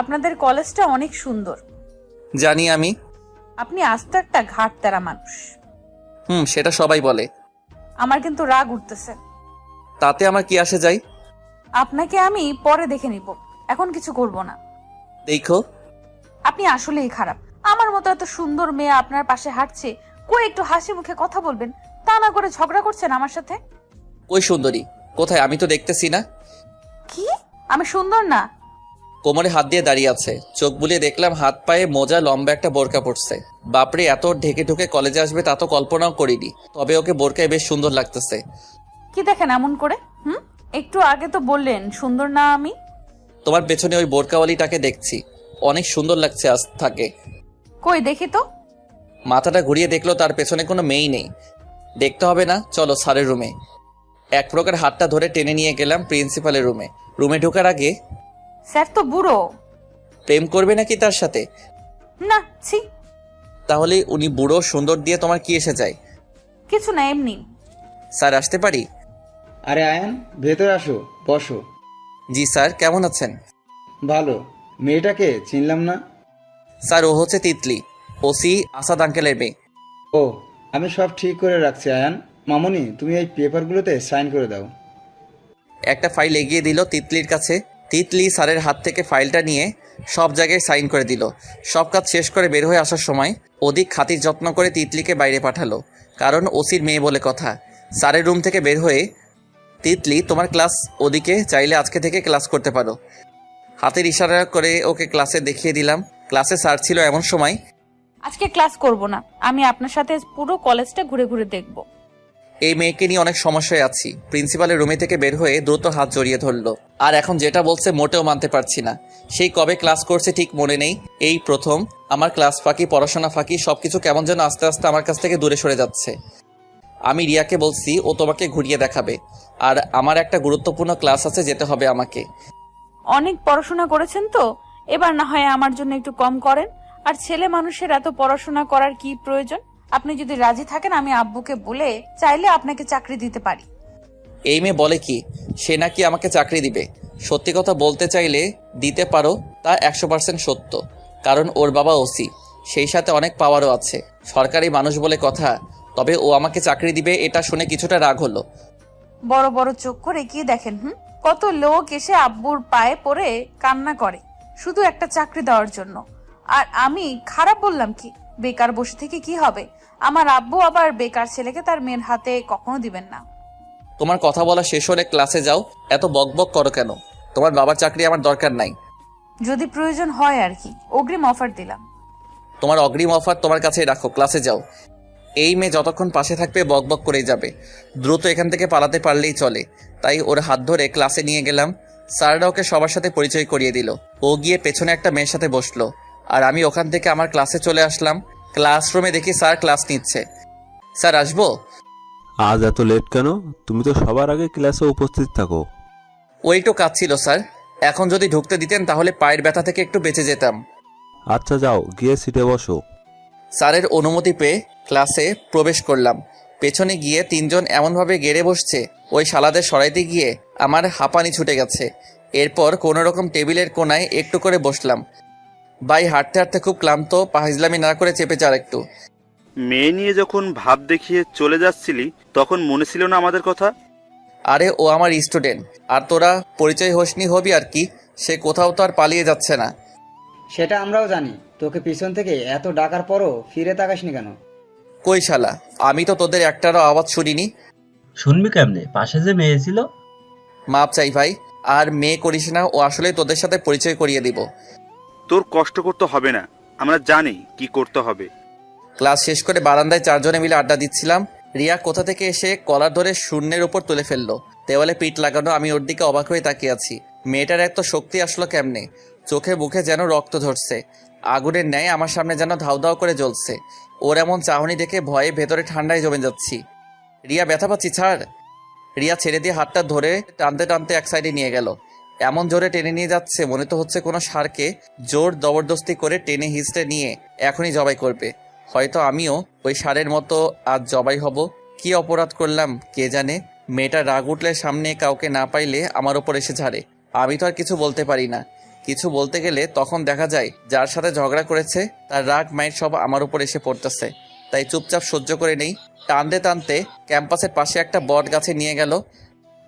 আপনাদের কলেজটা অনেক সুন্দর। জানি আমি। আপনি আস্ত একটা ঘাট তেরা মানুষ। সেটা সবাই বলে। আমার কিন্তু রাগ উঠতেছে। তাতে আমার কি আসে যায়? আপনাকে আমি পরে দেখে নিব, এখন কিছু করব না। দেখো, আপনি আসলেই খারাপ। আমার মতো এত সুন্দর মেয়ে আপনার পাশে হাঁটছে, কই একটু হাসি মুখে কথা বলবেন, তা না করে ঝগড়া করছেন আমার সাথে। ওই সুন্দরী কোথায়? আমি তো দেখতেছি না। কি? আমি সুন্দর না? কোমরে হাত দিয়ে দাঁড়িয়ে আছে, চোখ বুলিয়ে দেখলাম হাত পায়ে মোজা, লম্বা একটা বোরকা পড়ছে। বাপরে, এত ঢেকে ঢুকে কলেজে আসবে তা তো কল্পনাও করিনি। তবে ওকে বোরকায় বেশ সুন্দর লাগতেছে। কি দেখেন এমন করে? একটু আগে তো বললেন সুন্দর না আমি। তোমার পেছনে ওই বোরকাওয়ালিটাকে দেখছি, অনেক সুন্দর লাগছে আজ থাকে। কই দেখি তো। মাথাটা ঘুরিয়ে দেখলো তার পেছনে কোনো মেয়েই নেই। দেখতে হবে না, চলো স্যারের রুমে। এক প্রকার হাতটা ধরে টেনে নিয়ে গেলাম প্রিন্সিপালের রুমে। রুমে ঢোকার আগে, স্যার তো বুড়ো। প্রেম করবে নাকি তার সাথে? না, ছি। তাহলে উনি বুড়ো সুন্দর দিয়ে তোমার কি এসে যায়? কিছু না, এমনি। স্যার আসতে পারি? আরে আয়ান, ভেতরে আসো, বসো। জি স্যার, কেমন আছেন? ভালো। মেয়েটাকে চিনলাম না। স্যার, ও হচ্ছে তিতলি, ওসি আসাদ আঙ্কেলের মেয়ে। ও, আমি সব ঠিক করে রাখছি আয়ান। মামনি, তুমি এই পেপারগুলোতে সাইন করে দাও। একটা ফাইল এগিয়ে দিল তিতলির কাছে। তিতলি স্যারের হাত থেকে ফাইলটা নিয়ে সব জায়গায় সাইন করে দিল। সব কাজ শেষ করে বের হয়ে আসার সময় ওদিক খাতির যত্ন করে তিতলিকে বাইরে পাঠালো, কারণ ওসির মেয়ে বলে কথা। স্যারের রুম থেকে বের হয়ে, তিতলি তোমার ক্লাস ওদিকে, চাইলে আজকে থেকে ক্লাস করতে পারো। হাতের ইশারা করে ওকে ক্লাসে দেখিয়ে দিলাম। ক্লাসে স্যার ছিল এমন সময়। আজকে ক্লাস করব না, আমি আপনার সাথে পুরো কলেজটা ঘুরে ঘুরে দেখব। এই মেয়েকে নিয়ে অনেক সমস্যায় আছি। প্রিন্সিপালের রুমে থেকে বের হয়ে দ্রুত হাত জড়িয়ে ধরলো। আর এখন যেটা বলছে মোটেও মানতে পারছি না। সেই কবে ক্লাস করছে ঠিক মনে নেই, এই প্রথম। আমার ক্লাস ফাঁকি, পড়াশোনা ফাঁকি, সবকিছু কেমন যেন আস্তে আস্তে আমার কাছ থেকে দূরে সরে যাচ্ছে। আমি রিয়াকে বলছি ও তোমাকে ঘুরিয়ে দেখাবে, আর আমার একটা গুরুত্বপূর্ণ ক্লাস আছে, যেতে হবে আমাকে। অনেক পড়াশোনা করেছেন তো, এবার না হয় আমার জন্য একটু কম করেন। আর ছেলে মানুষের এত পড়াশোনা করার কি প্রয়োজন? আপনি যদি রাজি থাকেন, আমি আব্বুকে বলে চাইলে আপনাকে চাকরি দিতে পারি। এই মেয়ে বলে কি সে নাকি আমাকে চাকরি দিবে? সত্যি কথা বলতে চাইলে দিতে পারো, তা 100% সত্য, কারণ ওর বাবা ওসি, সেই সাথে অনেক পাওয়ারও আছে, সরকারি মানুষ বলে কথা। তবে ও আমাকে চাকরি দিবে এটা শুনে কিছুটা রাগ হলো। বড় বড় চোখ করে কি দেখেন? কত লোক এসে আব্বুর পায়ে পড়ে কান্না করে শুধু একটা চাকরি দেওয়ার জন্য। আর আমি খারাপ বললাম কি? বেকার বসে থেকে কি হবে? আমার আব্বু আবার বেকার ছেলেকে তার মেয়ের হাতে কখনো দিবেন না। তোমার কথা বলা শেষ হলে ক্লাসে যাও, এত বকবক করো কেন? তোমার বাবার চাকরি আমার দরকার নাই। যদি প্রয়োজন হয় আর কি, অগ্রিম অফার দিলাম। তোমার অগ্রিম অফার তোমার কাছেই রাখো, ক্লাসে যাও। এই মেয়ে যতক্ষণ পাশে থাকবে বকবক করেই যাবে। দ্রুত এখান থেকে পালাতে পারলেই চলে। তাই ওর হাত ধরে ক্লাসে নিয়ে গেলাম। স্যাররা ওকে সবার সাথে পরিচয় করিয়ে দিল। ও গিয়ে পেছনে একটা মেয়ের সাথে বসলো, আর আমি ওখান থেকে আমার ক্লাসে চলে আসলাম। ক্লাসরুমে দেখি স্যার ক্লাস নিচ্ছে। স্যার আসবো? আজ এত লেট কেন? তুমি তো সবার আগে ক্লাসে উপস্থিত থাকো। ওই একটু কাজ ছিল স্যার, এখন যদি ঢুকতে দিতেন তাহলে পায়ের ব্যথা থেকে একটু বেঁচে যেতাম। আচ্ছা যাও, গিয়ে সিটে বসো। স্যারের অনুমতি পেয়ে ক্লাসে প্রবেশ করলাম। পেছনে গিয়ে তিনজন এমনভাবে গেড়ে বসছে, ওই শালাদের সরাইতে গিয়ে আমার হাঁপানি ছুটে গেছে। এরপর কোনো রকম টেবিলের কোনায় একটু করে বসলাম। ভাই হাঁটতে হাঁটতে খুব ক্লান্ত, পাহিজলামি না করে চেপে যার একটু। মেয়ে নিয়ে যখন ভাব দেখিয়ে চলে যাচ্ছিলি তখন মনে ছিল না আমাদের কথা? আরে ও আমার স্টুডেন্ট, আর তোরা পরিচয় হোসনি হবি আর কি। সে কোথাও তো আর পালিয়ে যাচ্ছে না। সেটা আমরাও জানি, তোকে পিছন থেকে এত ডাকার পরও ফিরে তাকাসনি কেন? কই শালা, আমি তো তোদের একটারও আওয়াজ শুনিনি। শুনবি কেমনে? পাশে যে মেয়ে ছিল। মাপ চাই ভাই, আর মেয়ে করিস না। ও আসলে তোদের সাথে পরিচয় করিয়ে দিব। তোর কষ্ট করতে হবে না, আমরা জানি কি করতে হবে। ক্লাস শেষ করে বারান্দায় চারজনে মিলে আড্ডা দিচ্ছিলাম। রিয়া কোথা থেকে এসে কলার ধরে শূন্যের উপর তুলে ফেললো। দেওয়ালে পিঠ লাগানো, আমি ওর দিকে অবাক হয়ে তাকিয়ে আছি। মেয়েটার এত শক্তি আসলো কেমনে? চোখে মুখে যেন রক্ত ঝরছে, আগুনের ন্যায় আমার সামনে যেন ধাউ ধাউ করে জ্বলছে। ওর এমন চাহনি দেখে ভয়ে ভেতরে ঠান্ডায় জমে যাচ্ছি। রিয়া, ব্যথা পাচ্ছি, ছাড়। রিয়া ছেড়ে দিয়ে হাতটা ধরে টানতে টানতে এক সাইডে নিয়ে গেল। এমন জোরে টেনে নিয়ে যাচ্ছে, মনে তো হচ্ছে কোনো ষাঁড়কে জোর জবরদস্তি করে টেনে হিঁচড়ে নিয়ে এখনই জবাই করবে। হয়তো আমিও ওই ষাঁড়ের মতো আজ জবাই হব। কি অপরাধ করলাম কে জানে। মেয়েটা রাগ উঠলে সামনে কাউকে না পাইলে আমার ওপর এসে ঝাড়ে। আমি তো আর কিছু বলতে পারি না। কিছু বলতে গেলে তখন দেখা যায় যার সাথে ঝগড়া করেছে তার রাগ মাইর সব আমার উপর এসে পড়তেছে। তাই চুপচাপ সহ্য করে নেই। টানতে টানতে ক্যাম্পাসের পাশে একটা বট গাছে নিয়ে গেল।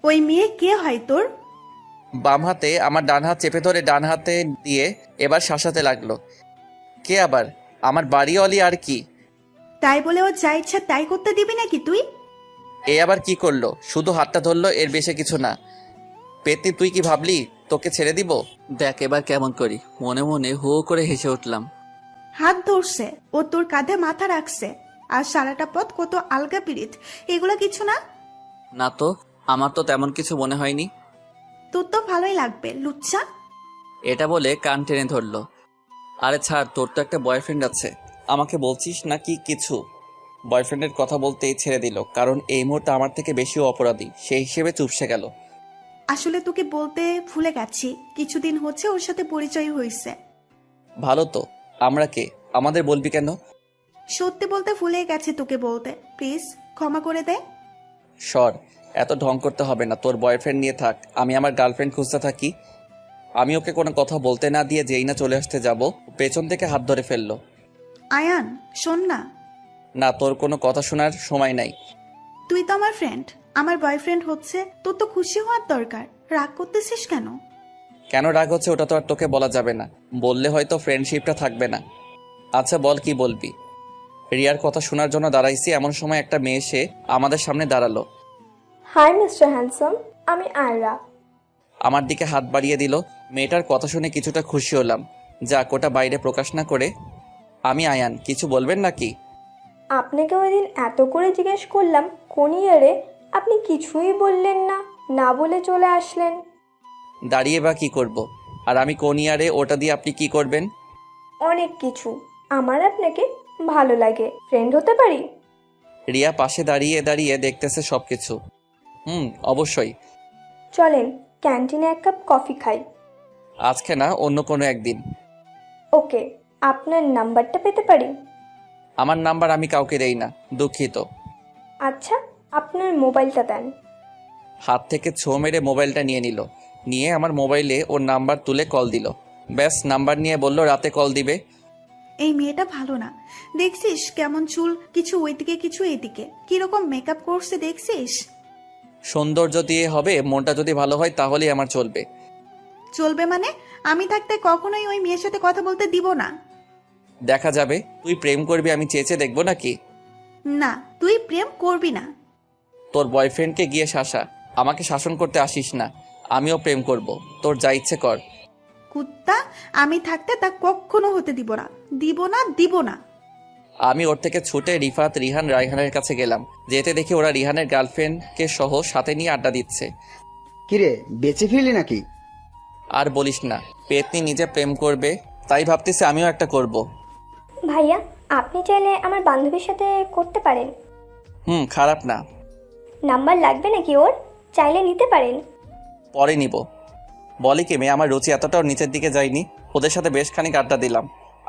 ওই মেয়ে কে হয় তোর? বাম হাতে আমার ডান হাত চেপে ধরে ডান হাতে দিয়ে এবার শাসাতে লাগলো। কে আবার? আমার বাড়িওয়ালি আর কি। তাই বলে ও যা ইচ্ছা তাই করতে দিবি নাকি তুই? এ আবার কি করলো? শুধু হাতটা ধরলো, এর বেশি কিছু না। পেতনি, তুই কি ভাবলি তোকে ছেড়ে দিব? দেখ এবার কেমন করি। মনে মনে হো করে হেসে উঠলাম। হাত ধরছে, ও তোর কাঁধে মাথা রাখছে, আর সারাটা পথ কত আলগা পিরিত, এগুলো কিছু না? না তো, আমার তো তেমন কিছু মনে হয়নি। তোর তো ভালোই লাগবে লুচ্চা। এটা বলে কান টেনে ধরলো। আরে ছাড়, তোর তো একটা বয়ফ্রেন্ড আছে, আমাকে বলছিস নাকি কিছু? বয়ফ্রেন্ডের কথা বলতেই ছেড়ে দিল, কারণ এই মুহূর্তে আমার থেকে বেশি অপরাধী, সেই হিসেবে চুপসে গেল। আসলে তোকে বলতে ভুলে গেছি, কিছুদিন হচ্ছে ওর সাথে পরিচয় হয়েছে। ভালো তো, আমরা কে? আমাদের বলবি কেন? সত্যি বলতে ভুলে গেছে তোকে বলতে, প্লিজ ক্ষমা করে দে। সর, এত ঢং করতে হবে না। তোর বয়ফ্রেন্ড নিয়ে থাক, আমি আমার গার্লফ্রেন্ড খুঁজতে থাকি। আমি ওকে কোনো কথা বলতে না দিয়ে যেই না চলে আসতে যাব, পেছন থেকে হাত ধরে ফেললো। আয়ান শোন না। না, তোর কোনো কথা শোনার সময় নাই। তুই তো আমার ফ্রেন্ড, আমার বয়ফ্রেন্ড হচ্ছে, তোর তো খুশি হওয়ার দরকার, রাগ করতেছিস কেন? কেন রাগ হচ্ছে ওটা তো আর তোকে বলা যাবে না, বললে হয়তো ফ্রেন্ডশিপটা থাকবে না। আচ্ছা বল, কি বলবি? রিয়ার কথা শোনার জন্য দাঁড়াইছি, এমন সময় একটা মেয়ে এসে আমাদের সামনে দাঁড়ালো। হাই মিস্টার হ্যান্ডসাম, আমি আয়রা। আমার দিকে হাত বাড়িয়ে দিল। মেয়েটার কথা শুনে কিছুটা খুশি হলাম। যাক, ওটা বাইরে প্রকাশ না করে। আমি আয়ান, কিছু বলবেন নাকি? আপনাকে ওই দিন এত করে জিজ্ঞেস করলাম কোন ইয়ারে, আপনি কিছুই বললেন না, না বলে চলে আসলেন। দাঁড়িয়ে বা কি করব? আর আমি কোন ইয়ারে, ওটা দিয়ে আপনি কি করবেন? অনেক কিছু। আমার আপনাকে ভালো লাগে, ফ্রেন্ড হতে পারি? রিয়া পাশে দাঁড়িয়ে দাঁড়িয়ে দেখতেছে সবকিছু। অবশ্যই। চলেন ক্যান্টিনে এক কাপ কফি খাই। আজকে না, অন্য কোনো একদিন। ওকে, আপনার নাম্বারটা পেতে পারি? আমার নাম্বার আমি কাউকে দেই না, দুঃখিত। আচ্ছা, আপনার মোবাইলটা দেন। হাত থেকে ছো মেরে মোবাইলটা নিয়ে নিল। নিয়ে আমার মোবাইলে ওর নাম্বার তুলে কল দিল। ব্যাস, নাম্বার নিয়ে বলল রাতে কল দিবে। এই মেয়েটা ভালো না, দেখছিস কেমন চুল, কিছু ওইদিকে কিছু এইদিকে, কিরকম মেকআপ করছে দেখছিস? সৌন্দর্য দিয়ে হবে, মনটা যদি ভালো হয় তাহলেই আমার চলবে। চলবে মানে? আমি থাকতে কখনোই ওই মেয়ের সাথে কথা বলতে দিব না। দেখা যাবে। তুই প্রেম করবি আমি চেয়েছে দেখবো নাকি? না, তুই প্রেম করবি না। তোর বয়ফ্রেন্ডকে গিয়ে শাসা, আমাকে শাসন করতে আসিস না। আমিও প্রেম করব, তোর যা ইচ্ছে কর। কুত্তা, আমি থাকতে তা কখনো হতে দিব না, দিব না, দিব না। আমি ওর থেকে ছুটে রিফাত, রিহান, রায়হানের কাছে গেলাম। যেতে দেখি ওরা রিহানের গার্লফ্রেন্ডকে সহ সাথে নিয়ে আড্ডা দিচ্ছে। কিরে, বেঁচে ফিরলি নাকি? আর বলিস না, পেতনি নিজে প্রেম করবে, তাই ভাবতেছি আমিও একটা করব। ভাইয়া, আপনি চাইলে আমার বান্ধবীর সাথে করতে পারেন। খারাপ না। নাম্বার লাগবে নাকি ওর? চাইলে নিতে পারেন। পরে নিব। বলি কি মেয়ে, আমার রুচি এতটাও নিচের দিকে যায়নি। ওদের সাথে বেশ খানিক আড্ডা দিলাম।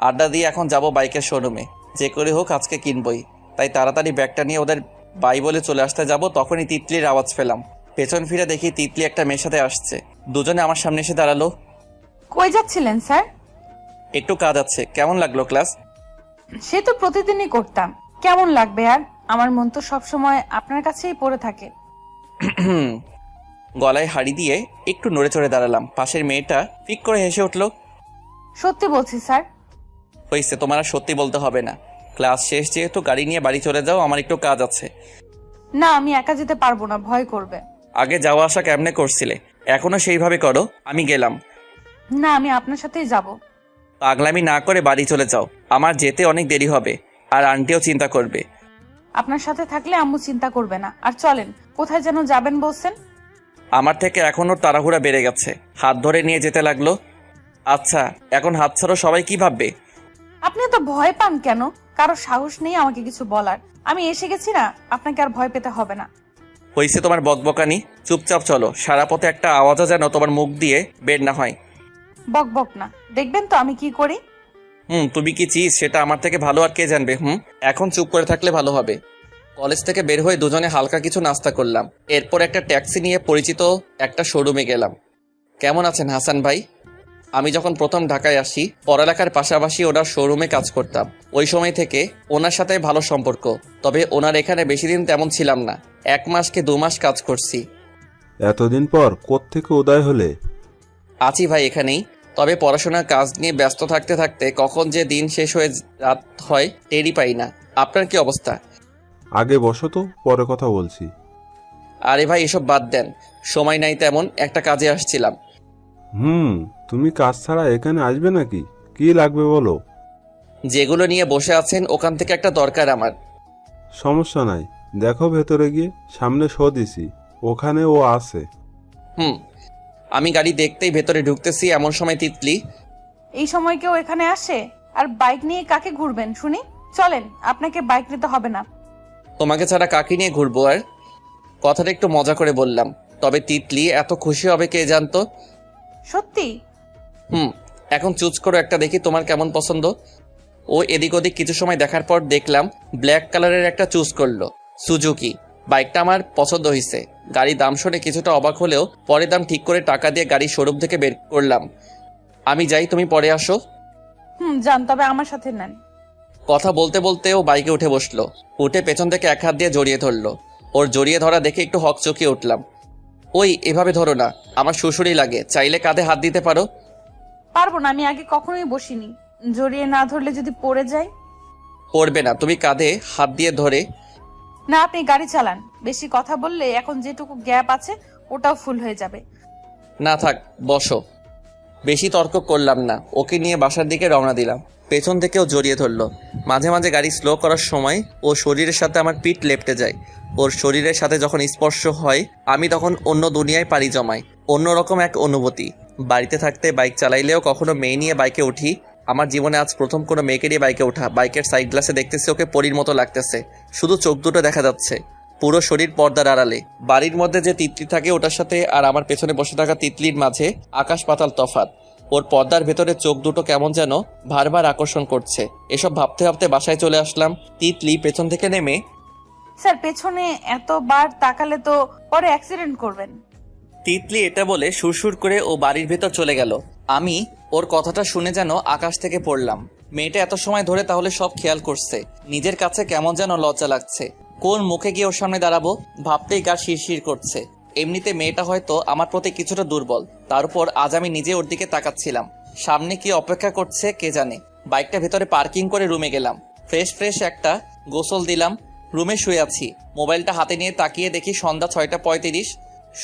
আড্ডা দিয়ে এখন যাব বাইকের শোরুমে। যে করে হোক আজকে কিনবই। তাই তাড়াতাড়ি ব্যাগটা নিয়ে ওদের বাই বলে চলে আসতে যাব, তখনই তিতলির আওয়াজ পেলাম। পেছন ফিরে দেখি তিতলি একটা মেয়ের সাথে আসছে। দুজনে আমার সামনে এসে দাঁড়ালো। কই যাচ্ছিলেন স্যার? একটু কাজ আছে। কেমন লাগলো ক্লাস? সে তো প্রতিদিনই করতাম, কেমন লাগবে আর? আমার মন তো সবসময় আপনার কাছেই পড়ে থাকে। গলায় হাড়ি দিয়ে একটু নড়ে চড়ে দাঁড়ালাম। পাশের মেয়েটা ফিক করে হেসে উঠলো। সত্যি বলছি স্যার। হয়েছে, তোমার আর সত্যি বলতে হবে না। ক্লাস শেষ, যেহেতু গাড়ি নিয়ে বাড়ি চলে যাও, আমার একটু কাজ আছে। না, আমি একা যেতে পারবো না, ভয় করবে। আগে যাওয়া আসা কেমনে করছিলে, এখনো সেইভাবে করো। আমি গেলাম। না, আমি আপনার সাথেই যাব। পাগলামি না করে বাড়ি চলে যাও, আমার যেতে অনেক দেরি হবে, আর আন্টিও চিন্তা করবে। আপনার সাথে থাকলে আম্মু চিন্তা করবে না। আর চলেন, কোথায় যেন যাবেন বলছেন? আমার থেকে এখন ওর তাড়াহুড়া বেড়ে গেছে। হাত ধরে নিয়ে যেতে লাগলো। আচ্ছা, এখন হাত ছাড়ো, সবাই কি ভাববে? আপনি তো ভয় পান কেন? কারো সাহস নেই আমাকে কিছু বলার। আমি এসে গেছি না, আপনাকে আর ভয় পেতে হবে না। হয়েছে তোমার বকবকানি, চুপচাপ চলো। সারা পথে একটা আওয়াজও যেন তোমার মুখ দিয়ে বের না হয়। বক বক না, দেখবেন তো আমি কি করি। তুমি কি চিজ সেটা আমার থেকে ভালো আর কে জানবে? এখন চুপ করে থাকলে ভালো হবে। কলেজ থেকে বের হয়ে দুজনে হালকা কিছু নাস্তা করলাম। এরপর একটা ট্যাক্সি নিয়ে পরিচিত একটা শোরুমে গেলাম। কেমন আছেন হাসান ভাই? আমি যখন প্রথম ঢাকায় আসি পড়ালেখার পাশাপাশি ওনার শোরুমে কাজ করতাম। ওই সময় থেকে ওনার সাথে ভালো সম্পর্ক। তবে ওনার এখানে বেশি দিন তেমন ছিলাম না, 1 মাস কি 2 মাস কাজ করছি। এতদিন পর কোত্থেকে উদয় হলে? আছি ভাই এখানেই। তবে পড়াশোনার কাজ নিয়ে ব্যস্ত থাকতে থাকতে কখন যে দিন শেষ হয়ে রাত হয় টেরই পাই না। আপনার কি অবস্থা? আগে বসো তো, পরে কথা বলছি। আরে ভাই এসব বাদ দেন, সময় নাই তেমন, একটা কাজে আসছিলাম। তুমি কাজ ছাড়া এখানে আসবে নাকি? কি লাগবে বলো। যেগুলো নিয়ে বসে আছেন ওখান থেকে একটা দরকার আমার। সমস্যা নাই, দেখো ভেতরে গিয়ে, সামনে শো দিছি, ওখানে ও আছে। আমি গাড়ি দেখতেই ভেতরে ঢুকতেছি, এমন সময় তিতলি, এই সময় কেউ এখানে আসে? আর বাইক নিয়ে কাকে ঘুরবেন শুনি? চলেন, আপনাকে বাইক নিতে হবে না। তোমাকে ছাড়া কাকে নিয়ে ঘুরবো আর? কথাটা একটু মজা করে বললাম, তবে তিতলি এত খুশি হবে কে জানতো। সত্যি? এখন চুজ করো একটা, দেখি তোমার কেমন পছন্দ। ও এদিক ওদিক কিছু সময় দেখার পর দেখলাম ব্ল্যাক কালারের একটা চুজ করলো, সুজুকি। বাইকটা আমার পছন্দ হয়েছে। গাড়ি দাম শুনে কিছুটা অবাক হলেও পরে দাম ঠিক করে টাকা দিয়ে গাড়ি শোরুম থেকে বের করলাম। আমি যাই, তুমি পরে আসো। যান, তবে আমার সাথে নেন। কথা বলতে বলতে ও বাইকে উঠে বসলো। উঠে পেছন থেকে এক হাত দিয়ে জড়িয়ে ধরলো। ওর জড়িয়ে ধরা দেখে একটু হকচকিয়ে উঠলাম। ওই এভাবে ধরো না, আমার শ্বশুরই লাগে, চাইলে কাঁধে হাত দিতে পারো। পারবো না, আমি আগে কখনোই বসিনি। জড়িয়ে না ধরলে যদি পড়ে যাই? পড়বে না, তুমি কাঁধে হাত দিয়ে ধরে। না, আপনি গাড়ি চালান। বেশি কথা বললে এখন যেটুকু গ্যাপ আছে ওটাও ফুল হয়ে যাবে। না থাক, বসো। বেশি তর্ক করলাম না, ওকে নিয়ে বাসার দিকে রওনা দিলাম। পেছন থেকেও জড়িয়ে ধরলো। মাঝে মাঝে গাড়ি স্লো করার সময় ও শরীরের সাথে আমার পিঠ লেপটে যায়। ওর শরীরের সাথে যখন স্পর্শ হয় আমি তখন অন্য দুনিয়ায় পাড়ি জমাই। অন্যরকম এক অনুভূতি। বাড়িতে থাকতে বাইক চালাইলেও কখনো মেয়ে নিয়ে বাইকে উঠি, আমার জীবনে আজ প্রথম কোনো মেয়েকে নিয়ে বাইকে ওঠা। বাইকের সাইড গ্লাসে দেখতেছি ওকে পরীর মতো লাগতেছে, শুধু চোখ দুটো দেখা যাচ্ছে, পুরো শরীর পর্দার আড়ালে। বাড়ির মধ্যে যে তিতলি থাকে ওটার সাথে আর আমার পেছনে বসে থাকা তিতলির মাঝে আকাশ পাতাল তফাৎ। ওর পর্দার ভেতরে চোখ দুটো কেমন যেন বারবার আকর্ষণ করছে। এসব ভাবতে ভাবতে বাসায় চলে আসলাম। তিতলি পেছন থেকে নেমে, স্যার, পেছনে এতবার তাকালে তো পরে অ্যাক্সিডেন্ট করবেন। তিতলি এটা বলে সুরসুর করে ও বাড়ির ভেতর চলে গেল। আমি ওর কথাটা শুনে যেন আকাশ থেকে পড়লাম। মেয়েটা এত সময় ধরে তাহলে সব খেয়াল করছে। নিজের কাছে কেমন যেন লজ্জা লাগছে। কোন মুখে গিয়ে ওর সামনে দাঁড়াবো ভাবতেই গা শিরশির করছে। এমনিতে মেয়েটা হয়তো আমার প্রতি কিছুটা দুর্বল, তার উপর আজ আমি নিজে ওর দিকে তাকাচ্ছিলাম। সামনে কি অপেক্ষা করছে কে জানে। বাইকটা ভেতরে পার্কিং করে রুমে গেলাম। ফ্রেশ একটা গোসল দিলাম। রুমে শুয়ে আছি, মোবাইলটা হাতে নিয়ে তাকিয়ে দেখি সন্ধ্যা 6:35।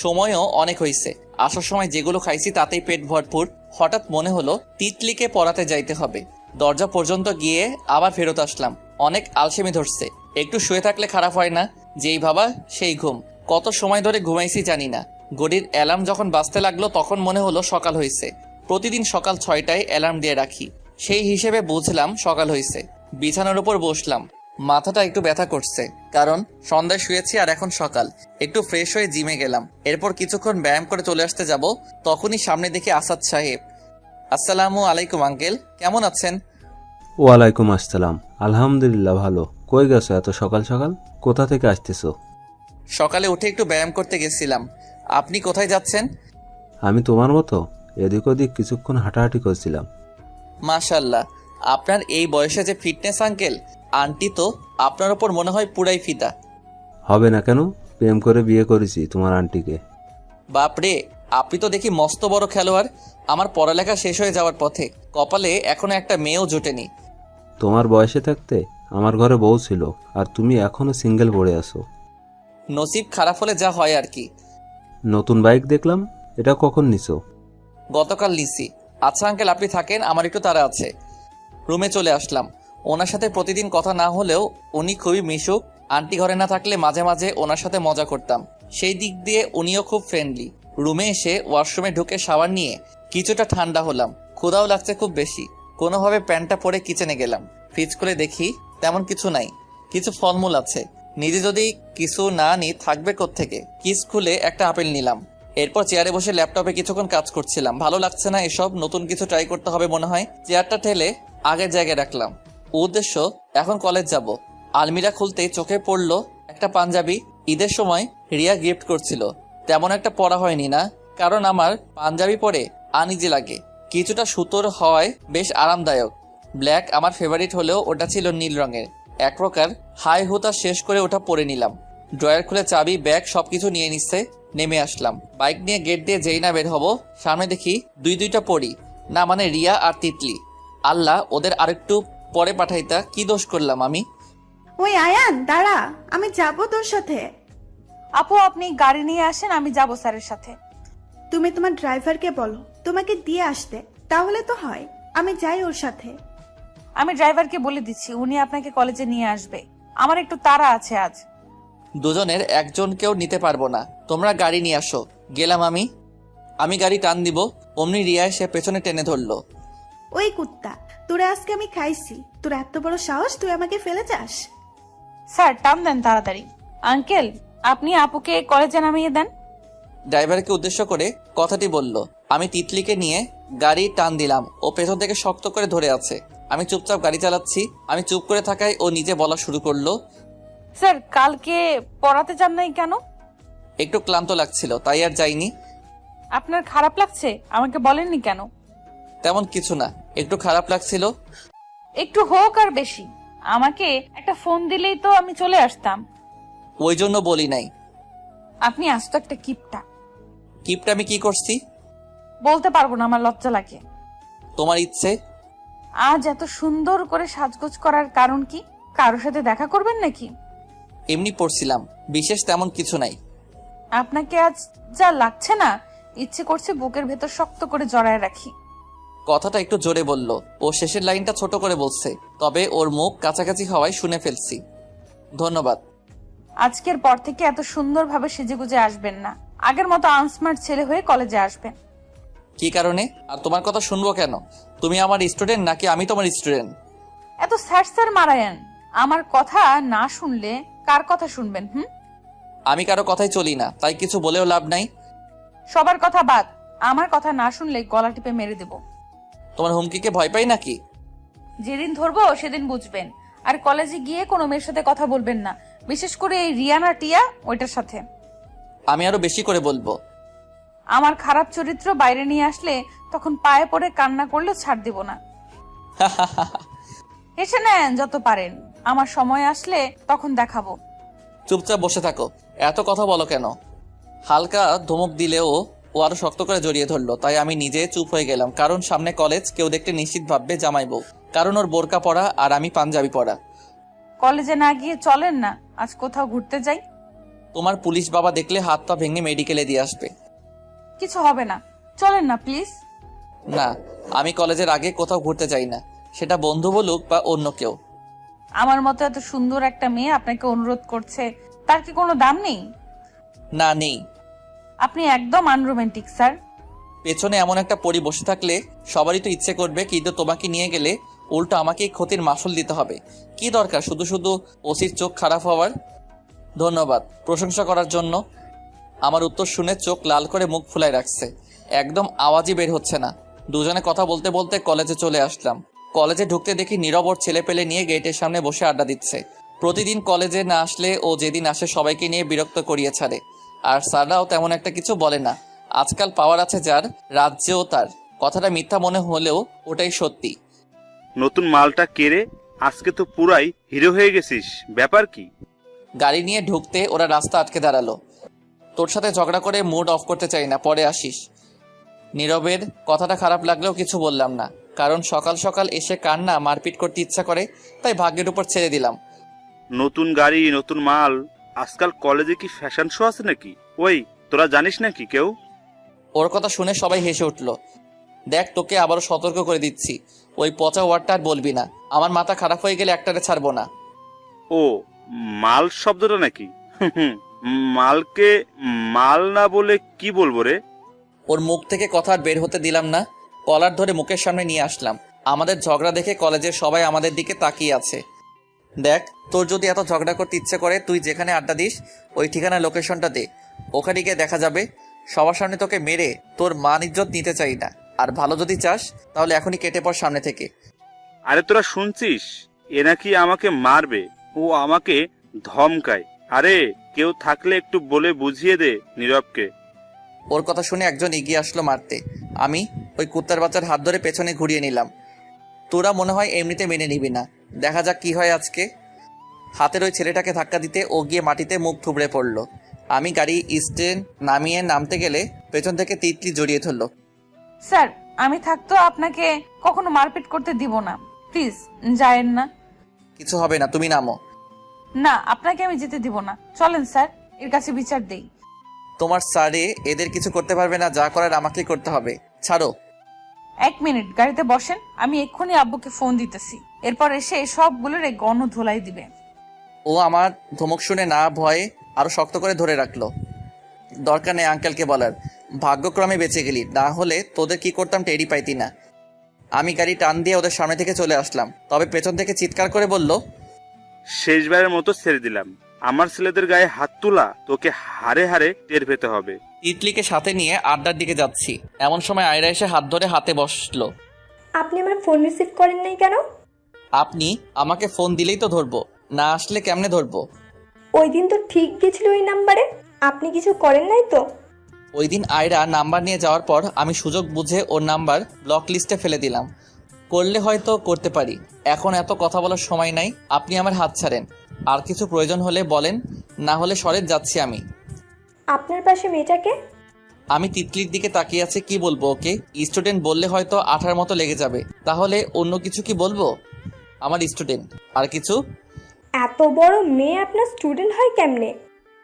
সময়ও অনেক হয়েছে। আসার সময় যেগুলো খাইছি তাতেই পেট ভরপুর। হঠাৎ মনে হলো তিতলিকে পড়াতে যাইতে হবে। দরজা পর্যন্ত গিয়ে আবার ফেরত আসলাম। অনেক আলসেমি ধরছে, একটু শুয়ে থাকলে খারাপ হয় না। যেই ভাবা সেই ঘুম। কত সময় ধরে ঘুমাইছি জানি না। ঘড়ির অ্যালার্ম যখন বাজতে লাগলো তখন মনে হলো সকাল হয়েছে। প্রতিদিন সকাল 6টায় অ্যালার্ম দিয়ে রাখি, সেই হিসেবে বুঝলাম সকাল হয়েছে। বিছানার উপর বসলাম, মাথাটা একটু ব্যথা করছে, কারণ সন্ধ্যায় শুয়েছি আর এখন সকাল। একটু ফ্রেশ হয়ে জিমে গেলাম। এরপর কিছুক্ষণ ব্যায়াম করে চলে আসতে যাব, তখনই সামনে দেখি আসাদ সাহেব। আসসালামু আলাইকুম আঙ্কেল, কেমন আছেন? ওয়ালাইকুম আসসালাম, আলহামদুলিল্লাহ ভালো। কই গেছো এত সকাল সকাল? কোথা থেকে আসতেছো? সকালে উঠে একটু ব্যায়াম করতে গেছিলাম। আপনি কোথায় যাচ্ছেন? আমি তোমার মতো এদিক ওদিক কিছুক্ষণ হাঁটাহাঁটি করছিলাম। মাশাল্লাহ, আপনার এই বয়সে যে ফিটনেস আঙ্কেল। আন্টি তো আপনার ওপর মনে হয় পুরাই ফিদা। হবে না কেন? প্রেম করে বিয়ে করেছি তোমার আন্টিকে। বাপরে, আপনি তো দেখি মস্ত বড় খেলোয়াড়। আমার পড়ালেখা শেষ হয়ে যাওয়ার পথে, কপালে এখনো একটা মেয়েও জোটেনি। তোমার বয়সে থাকতে আমার ঘরে বউ ছিল, আর তুমি এখনো সিঙ্গেল পড়ে আছো। নসিব খারাপ হলে যা হয় আর কি। নতুন বাইক দেখলাম, এটা কখন নিছো? গতকাল নিছি। আচ্ছা আঙ্কেল, আপনি থাকেন, আমার একটু তাড়া আছে। রুমে চলে আসলাম। ওনার সাথে প্রতিদিন কথা না হলেও উনি খুবই মিশুক। আন্টি ঘরে না থাকলে মাঝে মাঝে ওনার সাথে মজা করতাম, সেই দিক দিয়ে উনিও খুব ফ্রেন্ডলি। রুমে এসে ওয়াশরুমে ঢুকে শাওয়ার নিয়ে কিছুটা ঠান্ডা হলাম। ক্ষুধাও লাগছে খুব বেশি। কোনোভাবে প্যান্টটা পরে কিচেনে গেলাম। ফ্রিজ খুলে দেখি তেমন কিছু নাই, কিছু ফলমূল আছে। নিজে যদি কিছু না নিই থাকবে কোত্থেকে। কিস খুলে একটা আপেল নিলাম। এরপর চেয়ারে বসে ল্যাপটপে কিছুক্ষণ কাজ করছিলাম। ভালো লাগছে না এসব, নতুন কিছু ট্রাই করতে হবে মনে হয়। চেয়ারটা ঠেলে আগের জায়গায় রাখলাম। উদ্দেশ্য, এখন কলেজ যাব। আলমিরা খুলতেই চোখে পড়লো একটা পাঞ্জাবি ঈদের সময় রিয়া গিফট করছিল। তেমন একটা পরা হয়নি না, কারণ আমার পাঞ্জাবি পরে আনইজি লাগে। কিছুটা সুতোর হওয়ায় বেশ আরামদায়ক। ব্ল্যাক আমার ফেভারিট হলেও ওটা ছিল নীল রঙের। এক প্রকার হাই হুতা শেষ করে ওটা পরে নিলাম। ড্রয়ার খুলে চাবি ব্যাগ সবকিছু নিয়ে নিচ্ছে, নেমে আসলাম। বাইক নিয়ে গেট দিয়ে যেই না বের হব, সামনে দেখি দুইটা পরি, না মানে রিয়া আর তিতলি। আল্লাহ, ওদের আরেকটু পরে পাঠাইতা, কি দোষ করলাম আমি? ওই আয়ান দাঁড়া, আমি যাবো তোর সাথে। আপু আপনি গাড়ি নিয়ে আসেন, আমি যাব স্যারের সাথে। তুমি তোমার ড্রাইভারকে বলো তোমাকে দিয়ে আসতে, তাহলে তো হয়। আমি যাই ওর সাথে। আমি ড্রাইভারকে বলে দিচ্ছি, উনি আপনাকে কলেজে নিয়ে আসবে। আমার একটু তাড়া আছে আজ। দুজনের একজনকেও নিতে পারবো না, তোমরা গাড়ি নিয়ে আসো। গেলাম আমি গাড়ি টান দিব, অমনি রিয়া এসে পেছনে টেনে ধরলো। ওই কুত্তা, তোরা আজকে আমি খাইছি। তোর এত বড় সাহস, তুই আমাকে ফেলে যাস? স্যার টান দেন তাড়াতাড়ি। আঙ্কেল, আপনি আপুকে কলেজে নামিয়ে দেন। ড্রাইভারকে উদ্দেশ্য করে কথাটি বলল। আমি তিতলিকে নিয়ে গাড়ি টান দিলাম, ও পেছন থেকে শক্ত করে ধরে আছে। আমি চুপচাপ গাড়ি চালাচ্ছি। আমি চুপ করে থাকায় ও নিজে বলা শুরু করলো। স্যার কালকে পড়াতে যান নাই কেন? একটু ক্লান্ত লাগছিল, তাই আর যাইনি। আপনার খারাপ লাগছে? আমাকে বলেননি কেন? তেমন কিছু না, একটু খারাপ লাগছিল। একটু হোক আর বেশি, আমাকে একটা ফোন দিলেই তো আমি চলে আসতাম। ওই জন্য বলি নাই। আপনি আস্ত একটা কিপটা। কিপটা আমি কি করছি? বলতে পারবো না, আমার লজ্জা লাগে। তোমার ইচ্ছে? আজ এত সুন্দর করে সাজগোজ করার কারণ কি? কারোর সাথে দেখা করবেন নাকি? এমনি পড়ছিলাম, বিশেষ তেমন কিছু নাই। আপনাকে আজ যা লাগছে না, ইচ্ছে করছে বুকের ভেতর শক্ত করে জড়ায় রাখি। কথাটা একটু জোরে বলল। ও শেষের লাইনটা ছোট করে বলছে, তবে ওর মুখ কাছাকাছি হওয়ায় শুনে ফেলছি। ধন্যবাদ। আজকের পর থেকে এত সুন্দরভাবে সেজেগুজে আসবেন না। আগের মতো আনস্মার্ট ছেলে হয়ে কলেজে আসবেন। কি কারণে? আর তোমার কথা শুনবো কেন? তুমি আমার স্টুডেন্ট নাকি আমি তোমার স্টুডেন্ট? এত স্যার মারায়েন। আমার কথা না শুনলে কার কথা শুনবেন? আমি কারো কথাই চলি না, তাই কিছু বলেও লাভ নাই। সবার কথা বাদ, আমার কথা না শুনলে গলা টিপে মেরে দেব। তোমার হুমকিকে ভয় পাই নাকি? যেদিন ধরবো সেদিন বুঝবেন। আর কলেজে গিয়ে কোনো মেয়ের সাথে কথা বলবেন না, বিশেষ করে এই রিয়ানা টিয়া, ওইটার সাথে। আমি আরো বেশি করে বলবো। আমার খারাপ চরিত্র বাইরে নিয়ে আসলে তখন পায়ে পড়ে কান্না করলেও ছাড় দিব না। হেসে নেন যত পারেন, আমার সময় আসলে তখন দেখাবো। চুপচাপ বসে থাকো, এত কথা বলো কেন? হালকা ধমক দিলেও ও আরো শক্ত করে জড়িয়ে ধরলো, তাই আমি নিজে চুপ হয়ে গেলাম। কারণ সামনে কলেজ, কেউ দেখতে নিশ্চিত ভাববে জামাই বউ। কারণ ওর বোরকা পরা আর আমি পাঞ্জাবি পরা। কলেজে না গিয়ে চলেন না, আজ কোথাও ঘুরতে যাই। তোমার পুলিশ বাবা দেখলে হাত পা ভেঙে মেডিকেলে দিয়ে আসবে। কিছু হবে না, চলেন না প্লিজ। না, আমি কলেজের আগে কোথাও ঘুরতে যাই না, সেটা বন্ধু বলুক বা অন্য কেউ। আমার মতো এত সুন্দর একটা মেয়ে আপনাকে অনুরোধ করছে, তার কি কোনো দাম নেই? না, নেই। আপনি একদম আনরোমান্টিক স্যার। পেছনে এমন একটা পরি বসে থাকলে সবারই তো ইচ্ছে করবে, কিন্তু তোমাকে নিয়ে গেলে উল্টো আমাকেই ক্ষতির মাসুল দিতে হবে। কি দরকার শুধু শুধু ওসির চোখ খারাপ হওয়ার? ধন্যবাদ প্রশংসা করার জন্য। আমার উত্তর শুনে চোখ লাল করে মুখ ফুলায় রাখছে, একদম আওয়াজই বের হচ্ছে না। দুজনে কথা বলতে বলতে কলেজে চলে আসলাম। কলেজে ঢুকতে দেখি নীরব ওর ছেলে পেলে নিয়ে গেটের সামনে বসে আড্ডা দিচ্ছে। প্রতিদিন কলেজে না আসলে ও যেদিন আসে সবাইকে নিয়ে বিরক্ত করিয়ে ছাড়ে, আর স্যাররাও তেমন একটা কিছু বলে না। আজকাল পাওয়ার আছে যার, রাজ্যেও তার। কথাটা মিথ্যা মনে হলেও ওটাই সত্যি। নতুন মালটা কেড়ে আজকে তো পুরাই হিরো হয়ে গেছিস, ব্যাপার কি? গাড়ি নিয়ে ঢুকতে ওরা রাস্তা আটকে দাঁড়ালো। তোর সাথে ঝগড়া করে মুড অফ করতে চাই না, পরে আসিস। নীরবের কথাটা খারাপ লাগলেও কিছু বললাম না, কারণ সকাল সকাল এসে কান্না মারপিট করতে ইচ্ছা করে, তাই ভাগ্যের উপর ছেড়ে দিলাম। নতুন গাড়ি, নতুন মাল, আজকাল কলেজে কি ফ্যাশন শো আছে নাকি? ওই তোরা জানিস নাকি কেউ? ওর কথা শুনে সবাই হেসে উঠল। দেখ, তোকে আবারও সতর্ক করে দিচ্ছি, ওই পচা ওয়ার্ডটা আর বলবি না। আমার মাথা খারাপ হয়ে গেলে একটারে ছাড়বো না। ও, মাল শব্দটা নাকি? মালকে মাল না বলে কি বলবো রে? ওর মুখ থেকে কথা আর বের হতে দিলাম না, কলার ধরে মুখের সামনে নিয়ে আসলাম। আমাদের ঝগড়া দেখে কলেজের সবাই আমাদের দিকে তাকিয়ে আছে। দেখ, তোর যদি এত ঝগড়া করতে ইচ্ছে করে, তুই যেখানে আড্ডা দিস ওই ঠিকানা লোকেশনটা দে, ওখানে গিয়ে দেখা যাবে। সবার সামনে তোকে মেরে তোর মান ইজ্জত নিতে চাই না। আর ভালো যদি চাস তাহলে এখনই কেটে পড় সামনে থেকে। আরে তোরা শুনছিস? এ নাকি আমাকে মারবে, ও আমাকে ধমকায়। আরে কেউ থাকলে একটু বলে বুঝিয়ে দে নীরবকে। ওর কথা শুনে একজন এগিয়ে আসলো মারতে। আমি ওই কুত্তার বাচ্চার হাত ধরে পেছনে ঘুরিয়ে নিলাম। তোরা মনে হয় এমনিতে মেনে নিবি না, দেখা যাক কি হয় আজকে। হাতের ওই ছেলেটাকে ধাক্কা দিতে ও গিয়ে মাটিতে মুখ থুবড়ে পড়ল। আমি গাড়ি স্ট্যান্ড নামিয়ে নামতে গেলে পেছন থেকে তিতলি জড়িয়ে ধরল। স্যার, আমি থাকতো আপনাকে কখনো মারপিট করতে দিব না, প্লিজ যায়েন না। কিছু হবে না, তুমি নামো। না, আপনাকে আমি যেতে দিব না, চলেন স্যার, এর কাছে বিচার দেই। তোমার স্যারে এদের কিছু করতে পারবে না, যা করার আমাকেই করতে হবে, ছাড়ো। 1 মিনিট গাড়িতে বসেন, আমি এক্ষুনি আব্বুকে ফোন দিতেছি, এরপর এসে সবগুলোর গণ ধোলাই দিবে। ও আমার ধমক শুনে না ভয়ে আরো শক্ত করে ধরে রাখলো। দরকার নেই আঙ্কেলকে বলার, ভাগ্যক্রমে বেঁচে গেলি, না হলে তোদের কি করতাম টেরই পাইতি না। আমি গাড়ি টান দিয়ে ওদের সামনে থেকে চলে আসলাম, তবে পেছন থেকে চিৎকার করে বলল, শেষবারের মতো ছেড়ে দিলাম, আমার ছেলেদের গায়ে হাত তোলা তোকে হারে হারে টের পেতে হবে। ইটলিকে সাথে নিয়ে আড্ডার দিকে যাচ্ছি, এমন সময় আয়রা এসে হাত ধরে হাতে বসলো। আপনি আমার ফোন রিসিভ করেন নাই কেন? আপনি আমাকে ফোন দিলেই তো ধরবো, না আসলে কেমনে ধরবো? ওই দিন তো ঠিক গেছিল ওই নাম্বারে, আপনি কিছু করেন নাই তো? ওই দিন আয়রা নাম্বার নিয়ে যাওয়ার পর আমি সুযোগ বুঝে ওর নাম্বার ব্লক লিস্টে ফেলে দিলাম। করলে হয়তো করতে পারি, এখন এত কথা বলার সময় নাই। আপনি আমার হাত ছাড়েন, আর কিছু প্রয়োজন হলে বলেন, না হলে সরেজ যাচ্ছি আমি। আপনার পাশে মেয়েটাকে? আমি তিতলির দিকে তাকিয়ে আছি, কি বলবো ওকে? স্টুডেন্ট বললে হয়তো আঠার মতো লেগে যাবে, তাহলে অন্য কিছু কি বলবো? আমার স্টুডেন্ট, আর কিছু? এত বড় মেয়ে আপনার স্টুডেন্ট হয় কেমনে?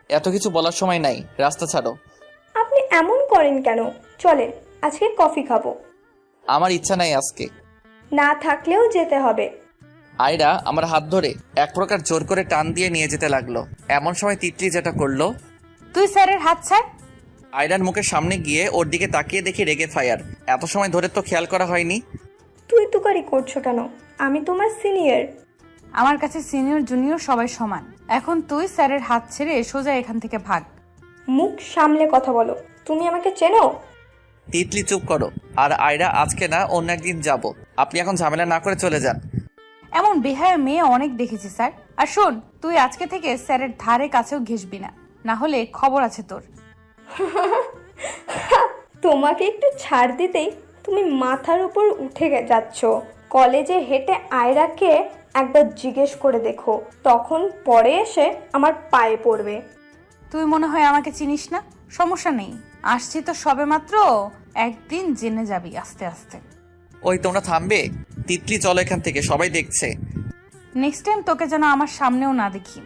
এত কিছু বলার সময় নাই, রাস্তা ছাড়ো। আপনি এমন করেন কেন? চলেন আজকে কফি খাবো। আমার ইচ্ছা নাই আজকে। না থাকলেও যেতে হবে। আয়রা আমার হাত ধরে এক প্রকার জোর করে টান দিয়ে নিয়ে যেতে লাগলো। এমন সময় তিতলি যেটা করলো, তুই স্যারের হাত ছাড়। আয়রার মুখের সামনে গিয়ে ওর দিকে তাকিয়ে দেখি রেগে ফায়ার। এত সময় ধরে তো খেয়াল করা হয়নি। তুই তুকারি করছো কেন? আমি তোমার সিনিয়র। আমার কাছে সিনিয়র জুনিয়র সবাই সমান। এখন তুই স্যারের হাত ছেড়ে সোজা এখান থেকে ভাগ। মুখ সামলে কথা বলো। তুমি আমাকে চেনো? তিতলি চুপ করো। আর আয়রা আজকে না, অন্য একদিন যাব। আপনি এখন ঝামেলা না করে চলে যান। এমন বেহায়া মেয়ে অনেক দেখেছি স্যার। আর শোন, তুই আজকে থেকে স্যারের ধারে কাছেও ঘেসবি না, না হলে খবর আছে তোর। তোমাকে একটু ছাড় দিতেই তুমি মাথার উপর উঠে যাচ্ছ। কলেজে হেঁটে আয়রাকে একবার জিজ্ঞেস করে দেখো, তখন পরে এসে আমার পায়ে পড়বে। তুই মনে হয় আমাকে চিনিস না, সমস্যা নেই, আসছি তো সবে মাত্র, একদিন জেনে যাবি আস্তে আস্তে। ওই তোমরা থামবে? তিতলি চলো এখান থেকে, সবাই দেখছে। নেক্সট টাইম তোকে যেন আমার সামনেও না দেখি।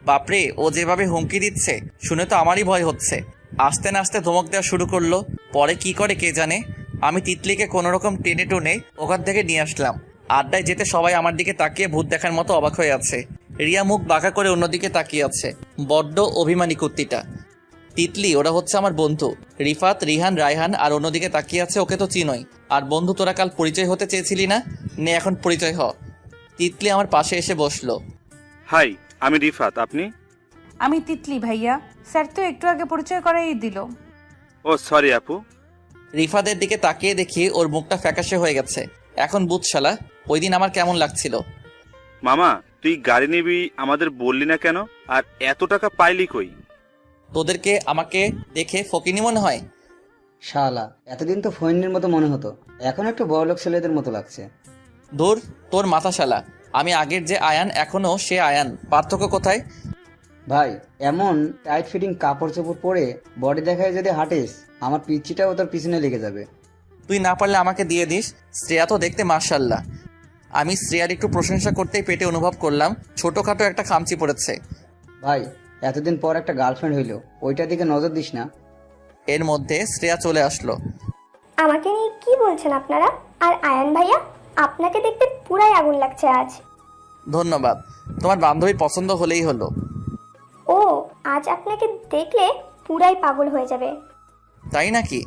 বাপরে, ও যেভাবে হুমকি দিচ্ছে শুনে তো আমারই ভয় হচ্ছে। আস্তে না আস্তে ধমক দেওয়া শুরু করলো, পরে কি করে কে জানে। আমি তিতলিকে কোনোরকম টেনে টুনে ওখান থেকে নিয়ে আসলাম। আড্ডায় যেতে সবাই আমার দিকে তাকিয়ে ভূত দেখার মতো অবাক হয়ে আছে। রিয়া মুখ বাঁকা করে অন্যদিকে তাকিয়ে আছে, বড্ড অভিমানী কুত্তিটা। তিতলি ওরা হচ্ছে আমার বন্ধু, রিফাত, রিহান, রায়হান। আর অন্যদিকে তাকিয়ে আছে, ওকে তো চিনই। আর বন্ধু, তোরা কাল পরিচয় হতে চেয়েছিলি না, নে এখন পরিচয় হ। তিতলি আমার পাশে এসে বসলো। হাই, আমি রিফাত, আপনি? আমি তিতলি ভাইয়া, স্যার তো একটু আগে পরিচয় করাই দিল। ও সরি আপু। রিফাতের দিকে তাকিয়ে দেখি ওর মুখটা ফ্যাকাশে হয়ে গেছে। এখন বুঝ শালা, ওই দিন আমার কেমন লাগছিল। মামা, তুই গাড়ি নিবি আমাদের বললি না কেন? আর এত টাকা পাইলি কই? তোদেরকে আমাকে দেখে ফকিনি মনে হয়? শালা, এতদিন তো ফৈনের মতো মনে হতো, এখন একটু বড়লোক ছেলেদের মতো লাগছে। দূর, তোর মাথা শালা। আমি আগের যে আয়ান, এখনো সে আয়ান, পার্থক্য কোথায়? ভাই, এমন টাইট ফিটিং কাপড় চোপড় পরে বডি দেখায় যদি হাঁটিস, আমার পিচ্ছিটাও তোর পিছনে লেগে যাবে। তুই না পারলে আমাকে দিয়ে দিস। শ্রেয়া তো দেখতে মাশাআল্লাহ। আমি শ্রেয়ার একটু প্রশংসা করতেই পেটে অনুভব করলাম ছোটখাটো একটা খামচি পড়েছে। ভাই, এতদিন পর একটা গার্লফ্রেন্ড হইলো, ওইটার দিকে নজর দিস না। এর মধ্যে শ্রেয়া চলে আসলো। আমাকে নিয়ে কি বলছেন আপনারা? আর আয়ান ভাইয়া, আপনাকে দেখতে পুরাই আগুন লাগছে আজ। ধন্যবাদ, তোমার বান্ধবী পছন্দ হলেই হলো। ও, আজ আপনাকে দেখলে পুরাই পাগল হয়ে যাবে। তাই নাকি?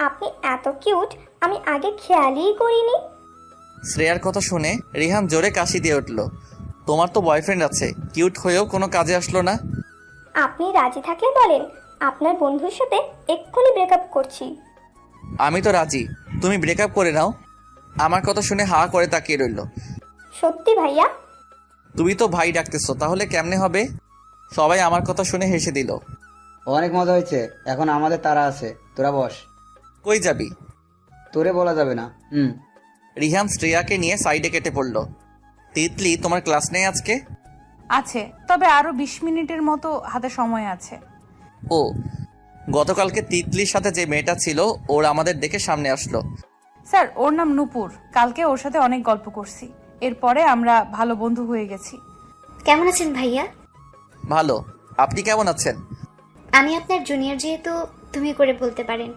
আপনি এত কিউট, আমি আগে খেয়ালই করিনি। শ্রেয়ার কথা শুনে রিহান জোরে কাশি দিয়ে উঠল। তোমার তো বয়ফ্রেন্ড আছে, কিউট হয়েও কোনো কাজে আসলো না। আপনি রাজি থাকলে বলেন, আপনার বন্ধুর সাথে এক্ষুনি ব্রেকআপ করছি। আমি তো রাজি, তুমি ব্রেকআপ করে নাও। আমার কথা শুনে হা করে তাকিয়ে রইল। সত্যি ভাইয়া? তুমি তো ভাই ডাকতেছো, তাহলে কেমনে হবে? সবাই আমার কথা শুনে হেসে দিল। অনেক মজা হয়েছে, এখন আমাদের তারা আছে, তোরা বস। কই যাবি? তোরে বলা যাবে না। রিহান শ্রেয়াকে নিয়ে সাইডে কেটে পড়ল। তিতলি, তোমার ক্লাস নেই আজকে? আছে, তবে আরো 20 মিনিটের মতো হাতে সময় আছে। ও, গতকালকে তিতলির সাথে যে মেয়েটা ছিল ওর আমাদের দেখে সামনে আসলো। স্যার, ওর নাম নূপুর। কালকে ওর সাথে অনেক গল্প করছি, এরপরে আমরা ভালো বন্ধু হয়ে গেছি। কেমন আছেন ভাইয়া? ভালো, আপনি কেমন আছেন? আমি আপনার জুনিয়র, যেহেতু তুমি করে বলতে পারেন।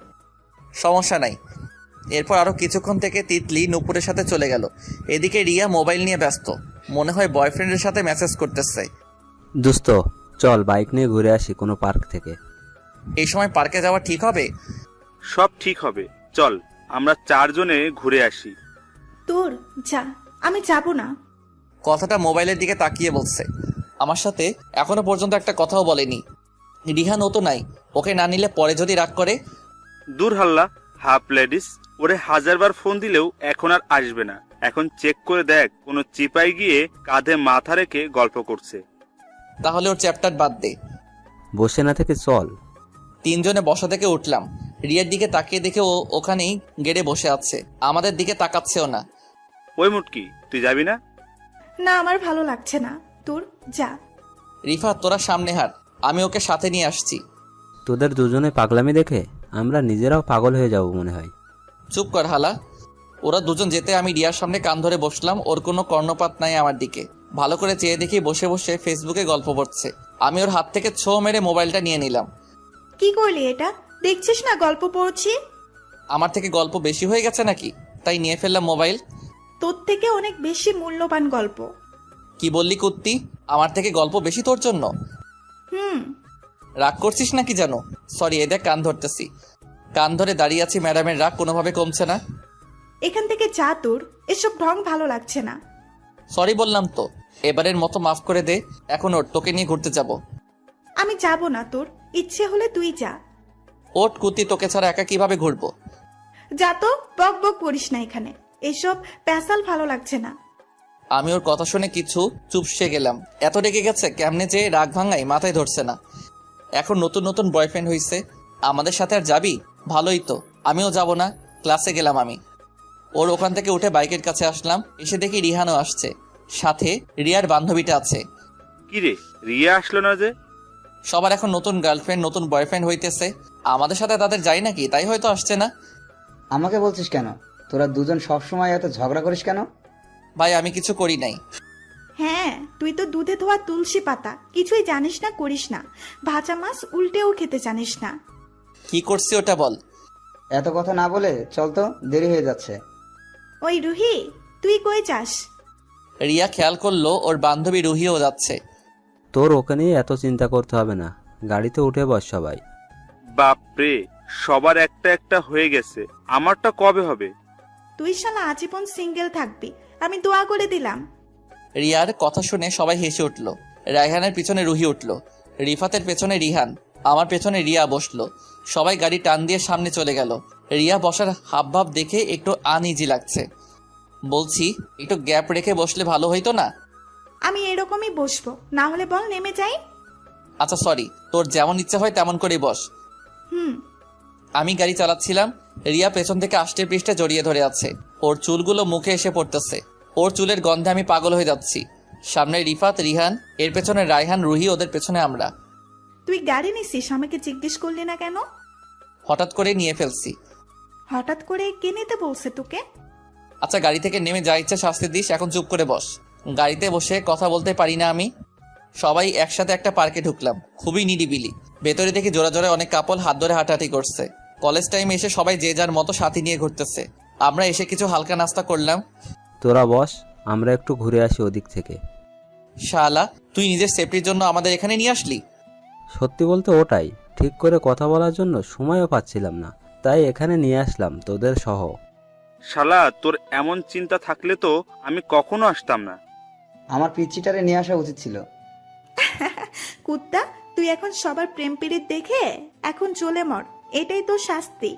সমস্যা নাই। এরপর আরো কিছুক্ষণ থেকে তিতলি নূপুরের সাথে চলে গেল। এদিকে রিয়া মোবাইল নিয়ে ব্যস্ত, মনে হয় বয়ফ্রেন্ডের সাথে মেসেজ করতেছে। দোস্ত, চল বাইক নিয়ে ঘুরে আসি কোনো পার্ক থেকে। এই সময় পার্কে যাওয়া ঠিক হবে? সব ঠিক হবে, চল আমরা 4 জনে ঘুরে আসি। তোর যা, আমি যাব না। কথাটা মোবাইলের দিকে তাকিয়ে বলছে। আমার সাথে এখনো পর্যন্ত একটা কথাও বলেনি। রিহান ও তো নাই, ওকে না নিলে পরে যদি রাগ করে। দূর হাল্লা, হাফ লেডিস, ওরে 1000বার ফোন দিলেও এখন আর আসবে না। এখন চেক করে দেখ, কোনো চিপাই গিয়ে কাঁধে মাথা রেখে গল্প করছে। তাহলে ওর চ্যাপ্টার বাদ দে। বসে না থেকে চল। 3 জনে বসা থেকে উঠলাম। রিয়ার দিকে তাকিয়ে দেখে ও ওখানেই গেড়ে বসে আছে, আমাদের দিকে তাকাচ্ছেও না। ওই মুটকি, তুই যাবি না? না, আমার ভালো লাগছে না। তোর যা। রিফাত, তোরা সামনে হাঁট, আমি ওকে সাথে নিয়ে আসছি। তোদের দুজনে পাগলামি দেখে আমরা নিজেরাও পাগল হয়ে যাব মনে হয়। চুপ কর হালা। ওরা দুজন যেতে আমি রিয়ার সামনে কান ধরে বসলাম। ওর কোনো কর্ণপাত নাই আমার দিকে। ভালো করে চেয়ে দেখি বসে বসে ফেসবুকে গল্প পড়ছে। আমি ওর হাত থেকে ছো মেরে মোবাইলটা নিয়ে নিলাম। কি করলি এটা? দেখছিস না গল্প পড়ছি? আমার থেকে গল্প বেশি হয়ে গেছে নাকি, তাই নিয়ে ফেললাম মোবাইল। তোর থেকে অনেক বেশি মূল্যবান গল্প। কি বললি কুত্তি? আমার থেকে গল্প বেশি তোর জন্য? হুম। রাগ করছিস নাকি জানো? সরি, এদের কান ধরতেছি। কান ধরে দাঁড়িয়ে আছি, ম্যাডামের রাগ কোনোভাবে কমছে না। এখান থেকে যা, তোর এসব ঢং ভালো লাগছে না। সরি বললাম তো, এবারের মতো মাফ করে দে। এখন ওর, তোকে নিয়ে ঘুরতে যাব। আমি যাব না, তোর ইচ্ছে হলে তুই যা। ওট কুত্তি, তোকে ছাড়া একা কিভাবে ঘুরবো? যা তো, বক বক করিস না এখানে। এসব প্যাসাল ভালো লাগছে না। আমি ওর কথা শুনে কিছু চুপসে গেলাম। এত রেগে গেছে, কেমনে যে রাগ ভাঙাই মাথায় ধরছে না। এখন নতুন নতুন বয়ফ্রেন্ড হইছে, আমাদের সাথে আর যাবি? ভালোই তো, আমিও যাব না। ক্লাসে গেলাম আমি। ওর ওখান থেকে উঠে বাইকের কাছে আসলাম, এসে দেখি রিহানও আসছে, সাথে রিয়ার বান্ধবীটা আছে। কি রে, রিয়া আসলো না যে? সবার এখন নতুন গার্লফ্রেন্ড, নতুন বয়ফ্রেন্ড হইতেছে, আমাদের সাথে তাদের যাই নাকি, তাই হয়তো আসছে না। আমাকে বলছিস কেন? তোরা দুজন সবসময় এত ঝগড়া করিস কেন? ভাই, আমি কিছু করি নাই। হ্যাঁ, তুই তো দুধে ধোয়া তুলসী পাতা, কিছুই জানিস না, করিস না। ভাজা মাছ উল্টেও খেতে জানিস না। কি করছি ওটা বল। এত কথা না বলে চল তো, দেরি হয়ে যাচ্ছে। ওই রুহি, তুই কই যাস? রিয়া খেয়াল করলো ওর বান্ধবী রুহিও যাচ্ছে। তোর ওকে নিয়ে এত চিন্তা করতে হবে না, গাড়িতে উঠে বস সবাই। বাপরে, সবার একটা একটা হয়ে গেছে, আমারটা কবে হবে? তুই শালা আজীবন সিঙ্গেল থাকবি, আমি দোয়া করে দিলাম। রিয়ার কথা শুনে সবাই হেসে উঠল। রায়হানের পিছনে রুহি উঠল, রিফাতের পেছনে রিহান, আমার পেছনে রিয়া বসলো। সবাই গাড়ি টান দিয়ে সামনে চলে গেল। রিয়া বসার হাবভাব দেখে একটু আনইজি লাগছে। বলছি, একটু গ্যাপ রেখে বসলে ভালো হইতো না? আমি এরকমই বসবো, না হলে বল নেমে যাই। আচ্ছা সরি, তোর যেমন ইচ্ছা হয় তেমন করেই বস। হুম। আমি গাড়ি চালাচ্ছিলাম, রিয়া পেছন থেকে আষ্টে পৃষ্ঠে জড়িয়ে ধরে আছে। ওর চুলগুলো মুখে এসে পড়তেছে, ওর চুলের গন্ধে আমি পাগল হয়ে যাচ্ছি। সামনে রিফাত, রিহান, এর পেছনে রায়হান, রুহি, ওদের পেছনে আমরা। তুই গাড়ি নিছিস, আমাকে জিজ্ঞেস করলি না কেন? হঠাৎ করে নিয়ে ফেলছি। হঠাৎ করে কে নিতে বলছে তোকে? আচ্ছা, গাড়ি থেকে নেমে যা ইচ্ছা শাস্তি দিস, এখন চুপ করে বস। গাড়িতে বসে কথা বলতে পারি না আমি। সবাই একসাথে একটা পার্কে ঢুকলাম, খুবই নিরিবিলি। ভেতরে দেখি জোড়া জোড়া অনেক কাপল হাত ধরে হাঁটাহাঁটি করছে। কলেজ টাইমে এসে সবাই যে যার মতো সাথী নিয়ে ঘুরতেছে। আমরা এসে কিছু হালকা নাস্তা করলাম। তোরা বস, আমরা একটু ঘুরে আসি ওদিক থেকে। শালা, তুই নিজের সেফটির জন্য আমাদের এখানে নিয়ে আসলি? সত্যি বলতে ওটাই, ঠিক করে কথা বলার জন্য সময়ও পাচ্ছিলাম না, তাই এখানে নিয়ে আসলাম তোদের সহ। শালা, তোর এমন চিন্তা থাকলে তো আমি কখনো আসতাম না। আমার পিচ্চিটারে নিয়ে আসা উচিত ছিল। কুত্তা, তুই এখন সবার প্রেম পীড়িত দেখে এখন চলে মর, এটাই তো শাস্তি।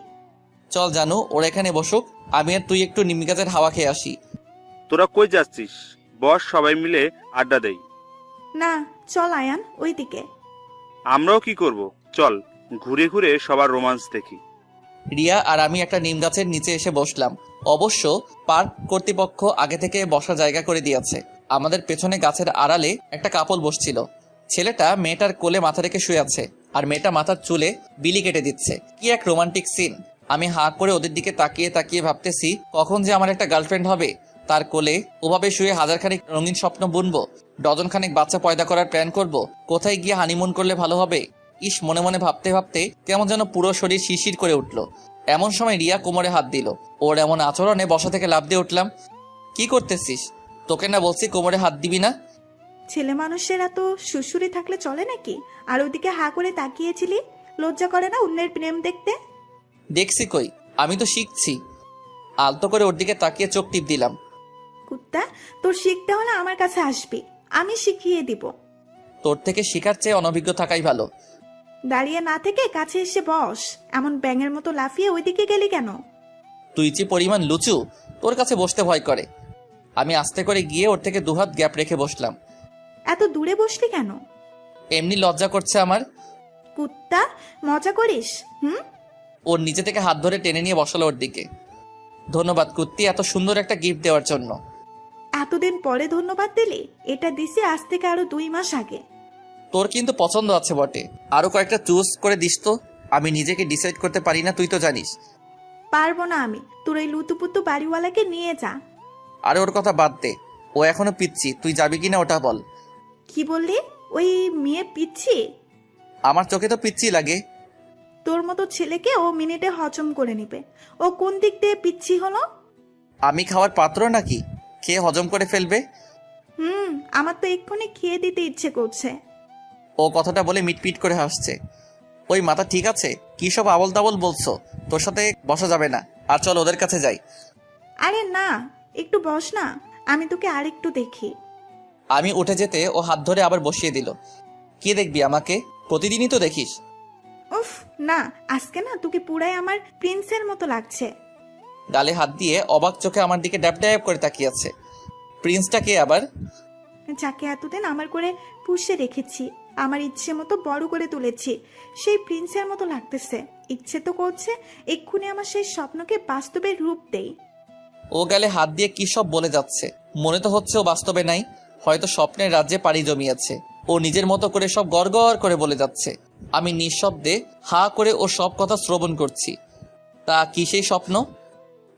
চল জানু, ওর এখানে বসুক, আমি আর তুই একটু নিম গাছের হাওয়া খেয়ে আসি। তোরা কই যাচ্ছিস? বস, সবাই মিলে আড্ডা দেই। না, চল আয়ান ওইদিকে। আমরাও কি করব? চল ঘুরে ঘুরে সবার রোমান্স দেখি। রিয়া আর আমি একটা নিম গাছের নিচে এসে বসলাম। অবশ্য পার্ক কর্তৃপক্ষ আগে থেকে বসার জায়গা করে দিয়েছে। আমাদের পেছনে গাছের আড়ালে একটা কাপল বসছিল। ছেলেটা মেয়েটার কোলে মাথা রেখে শুয়ে আছে, আর মেয়েটা মাথার চুলে বিলি কেটে দিচ্ছে। কি এক রোমান্টিক সিন! আমি হাঁ করে ওদের দিকে তাকিয়ে তাকিয়ে ভাবতেছি, কখন যে আমার একটা গার্লফ্রেন্ড হবে। তার কোলে ওভাবে শুয়ে হাজারখানিক রঙিন স্বপ্ন বুনবো, ডজনখানিক বাচ্চা পয়দা করার প্ল্যান করব, কোথায় গিয়ে হানিমুন করলে ভালো হবে। ইস, মনে মনে ভাবতে ভাবতে কেমন যেন পুরো শরীর শিরশির করে উঠল। এমন সময় রিয়া কোমরে হাত দিল। ওর এমন আচরণে বসা থেকে লাফ দিয়ে উঠলাম। কি করতেছিস? তোকে না বলছি কোমরে হাত দিবি না? ছেলে মানুষের এত সুশুরি থাকলে চলে নাকি? আর ওদিকে হা করে তাকিয়েছিলি, লজ্জা করে না অন্যের প্রেম দেখতে? দেখছি কই, আমি তো শিখছি। আলতো করে ওর দিকে তাকিয়ে চোখ টিপ দিলাম। কুত্তা, তোর শিখতে হলে আমার কাছে আসবি, আমি শিখিয়ে দিব। তোর থেকে শিখার চেয়ে অনভিজ্ঞ থাকাই ভালো। দাঁড়িয়ে না থেকে কাছে এসে বস। এমন ব্যাঙের মতো লাফিয়ে ওইদিকে গেলি কেন? তুই যে পরিমাণ লুচু, তোর কাছে বসতে ভয় করে। আমি আস্তে করে গিয়ে ওর থেকে দুহাত গ্যাপ রেখে বসলাম। এত দূরে বসলি কেন? এমনি লজ্জা করছে আমার। কুত্তা, মজা করিস? ওর নিচে থেকে হাত ধরে টেনে নিয়ে বসালো ওর দিকে। ধন্যবাদ কুত্তি, এত সুন্দর একটা গিফট দেওয়ার জন্য। এতদিন পরে ধন্যবাদ দিলি? এটা দিছি আজ থেকে আরো 2 মাস আগে। তোর কিন্তু পছন্দ আছে বটে, আরো কয়েকটা চুজ করে দিস তো। আমি নিজেকে ডিসাইড করতে পারি না, তুই তো জানিস। পারবো না আমি। তোর এই লুতুপুতু বাড়িওয়ালাকে নিয়ে যা। আরে ওর কথা বাদ দে, ও এখনো পিচ্ছি। তুই যাবি কিনা ওটা বল। কি বললি? ওই মেয়ে পিচ্ছি? আমার চোখে তো পিচ্ছি লাগে। তোর মতো ছেলেকে ও মিনিটে হজম করে নিবে। ও কোন দিক দিয়ে পিচ্ছি হলো? আমি খাওয়ার পাত্র নাকি খেয়ে হজম করে ফেলবে? আমার তো এক্ষুনি খেয়ে দিতে ইচ্ছে করছে। ও কথাটা বলে মিটপিট করে হাসছে। ওই মাথা ঠিক আছে? কি সব আবল তাবল বলছো? তোর সাথে বসা যাবে না। আর চল ওদের কাছে যাই। আরে না, একটু বস না, আমি তোকে আরেকটু দেখি। আমি উঠে যেতে ও হাত ধরে আবার বসিয়ে দিল। কি দেখবি আমাকে? প্রতিদিনই তো দেখিস। উফ না, আজকে না তোকে পুরাই আমার প্রিন্সের মতো লাগছে। গালে হাত দিয়ে অবাক চোখে আমার দিকে ড্যাব ড্যাব করে তাকিয়ে আছে। প্রিন্সটা কে আবার? যাকে এতদিন আমার করে পুষে রেখেছি, আমার ইচ্ছে মতো বড় করে তুলেছি, সেই প্রিন্সের মতো লাগতেছে। ইচ্ছে তো করছে এক্ষুনি আমার সেই স্বপ্নকে বাস্তবে রূপ দেই। ও গালে হাত দিয়ে কি সব বলে যাচ্ছে। মনে তো হচ্ছে ও বাস্তবে নাই, হয়তো স্বপ্নের রাজ্যে পাড়ি জমিয়েছে। ও নিজের মতো করে সব গড়গড় করে বলে যাচ্ছে। আমি নিঃশব্দে হা করে ও সব কথা শ্রবণ করছি। তা কি সেই স্বপ্ন?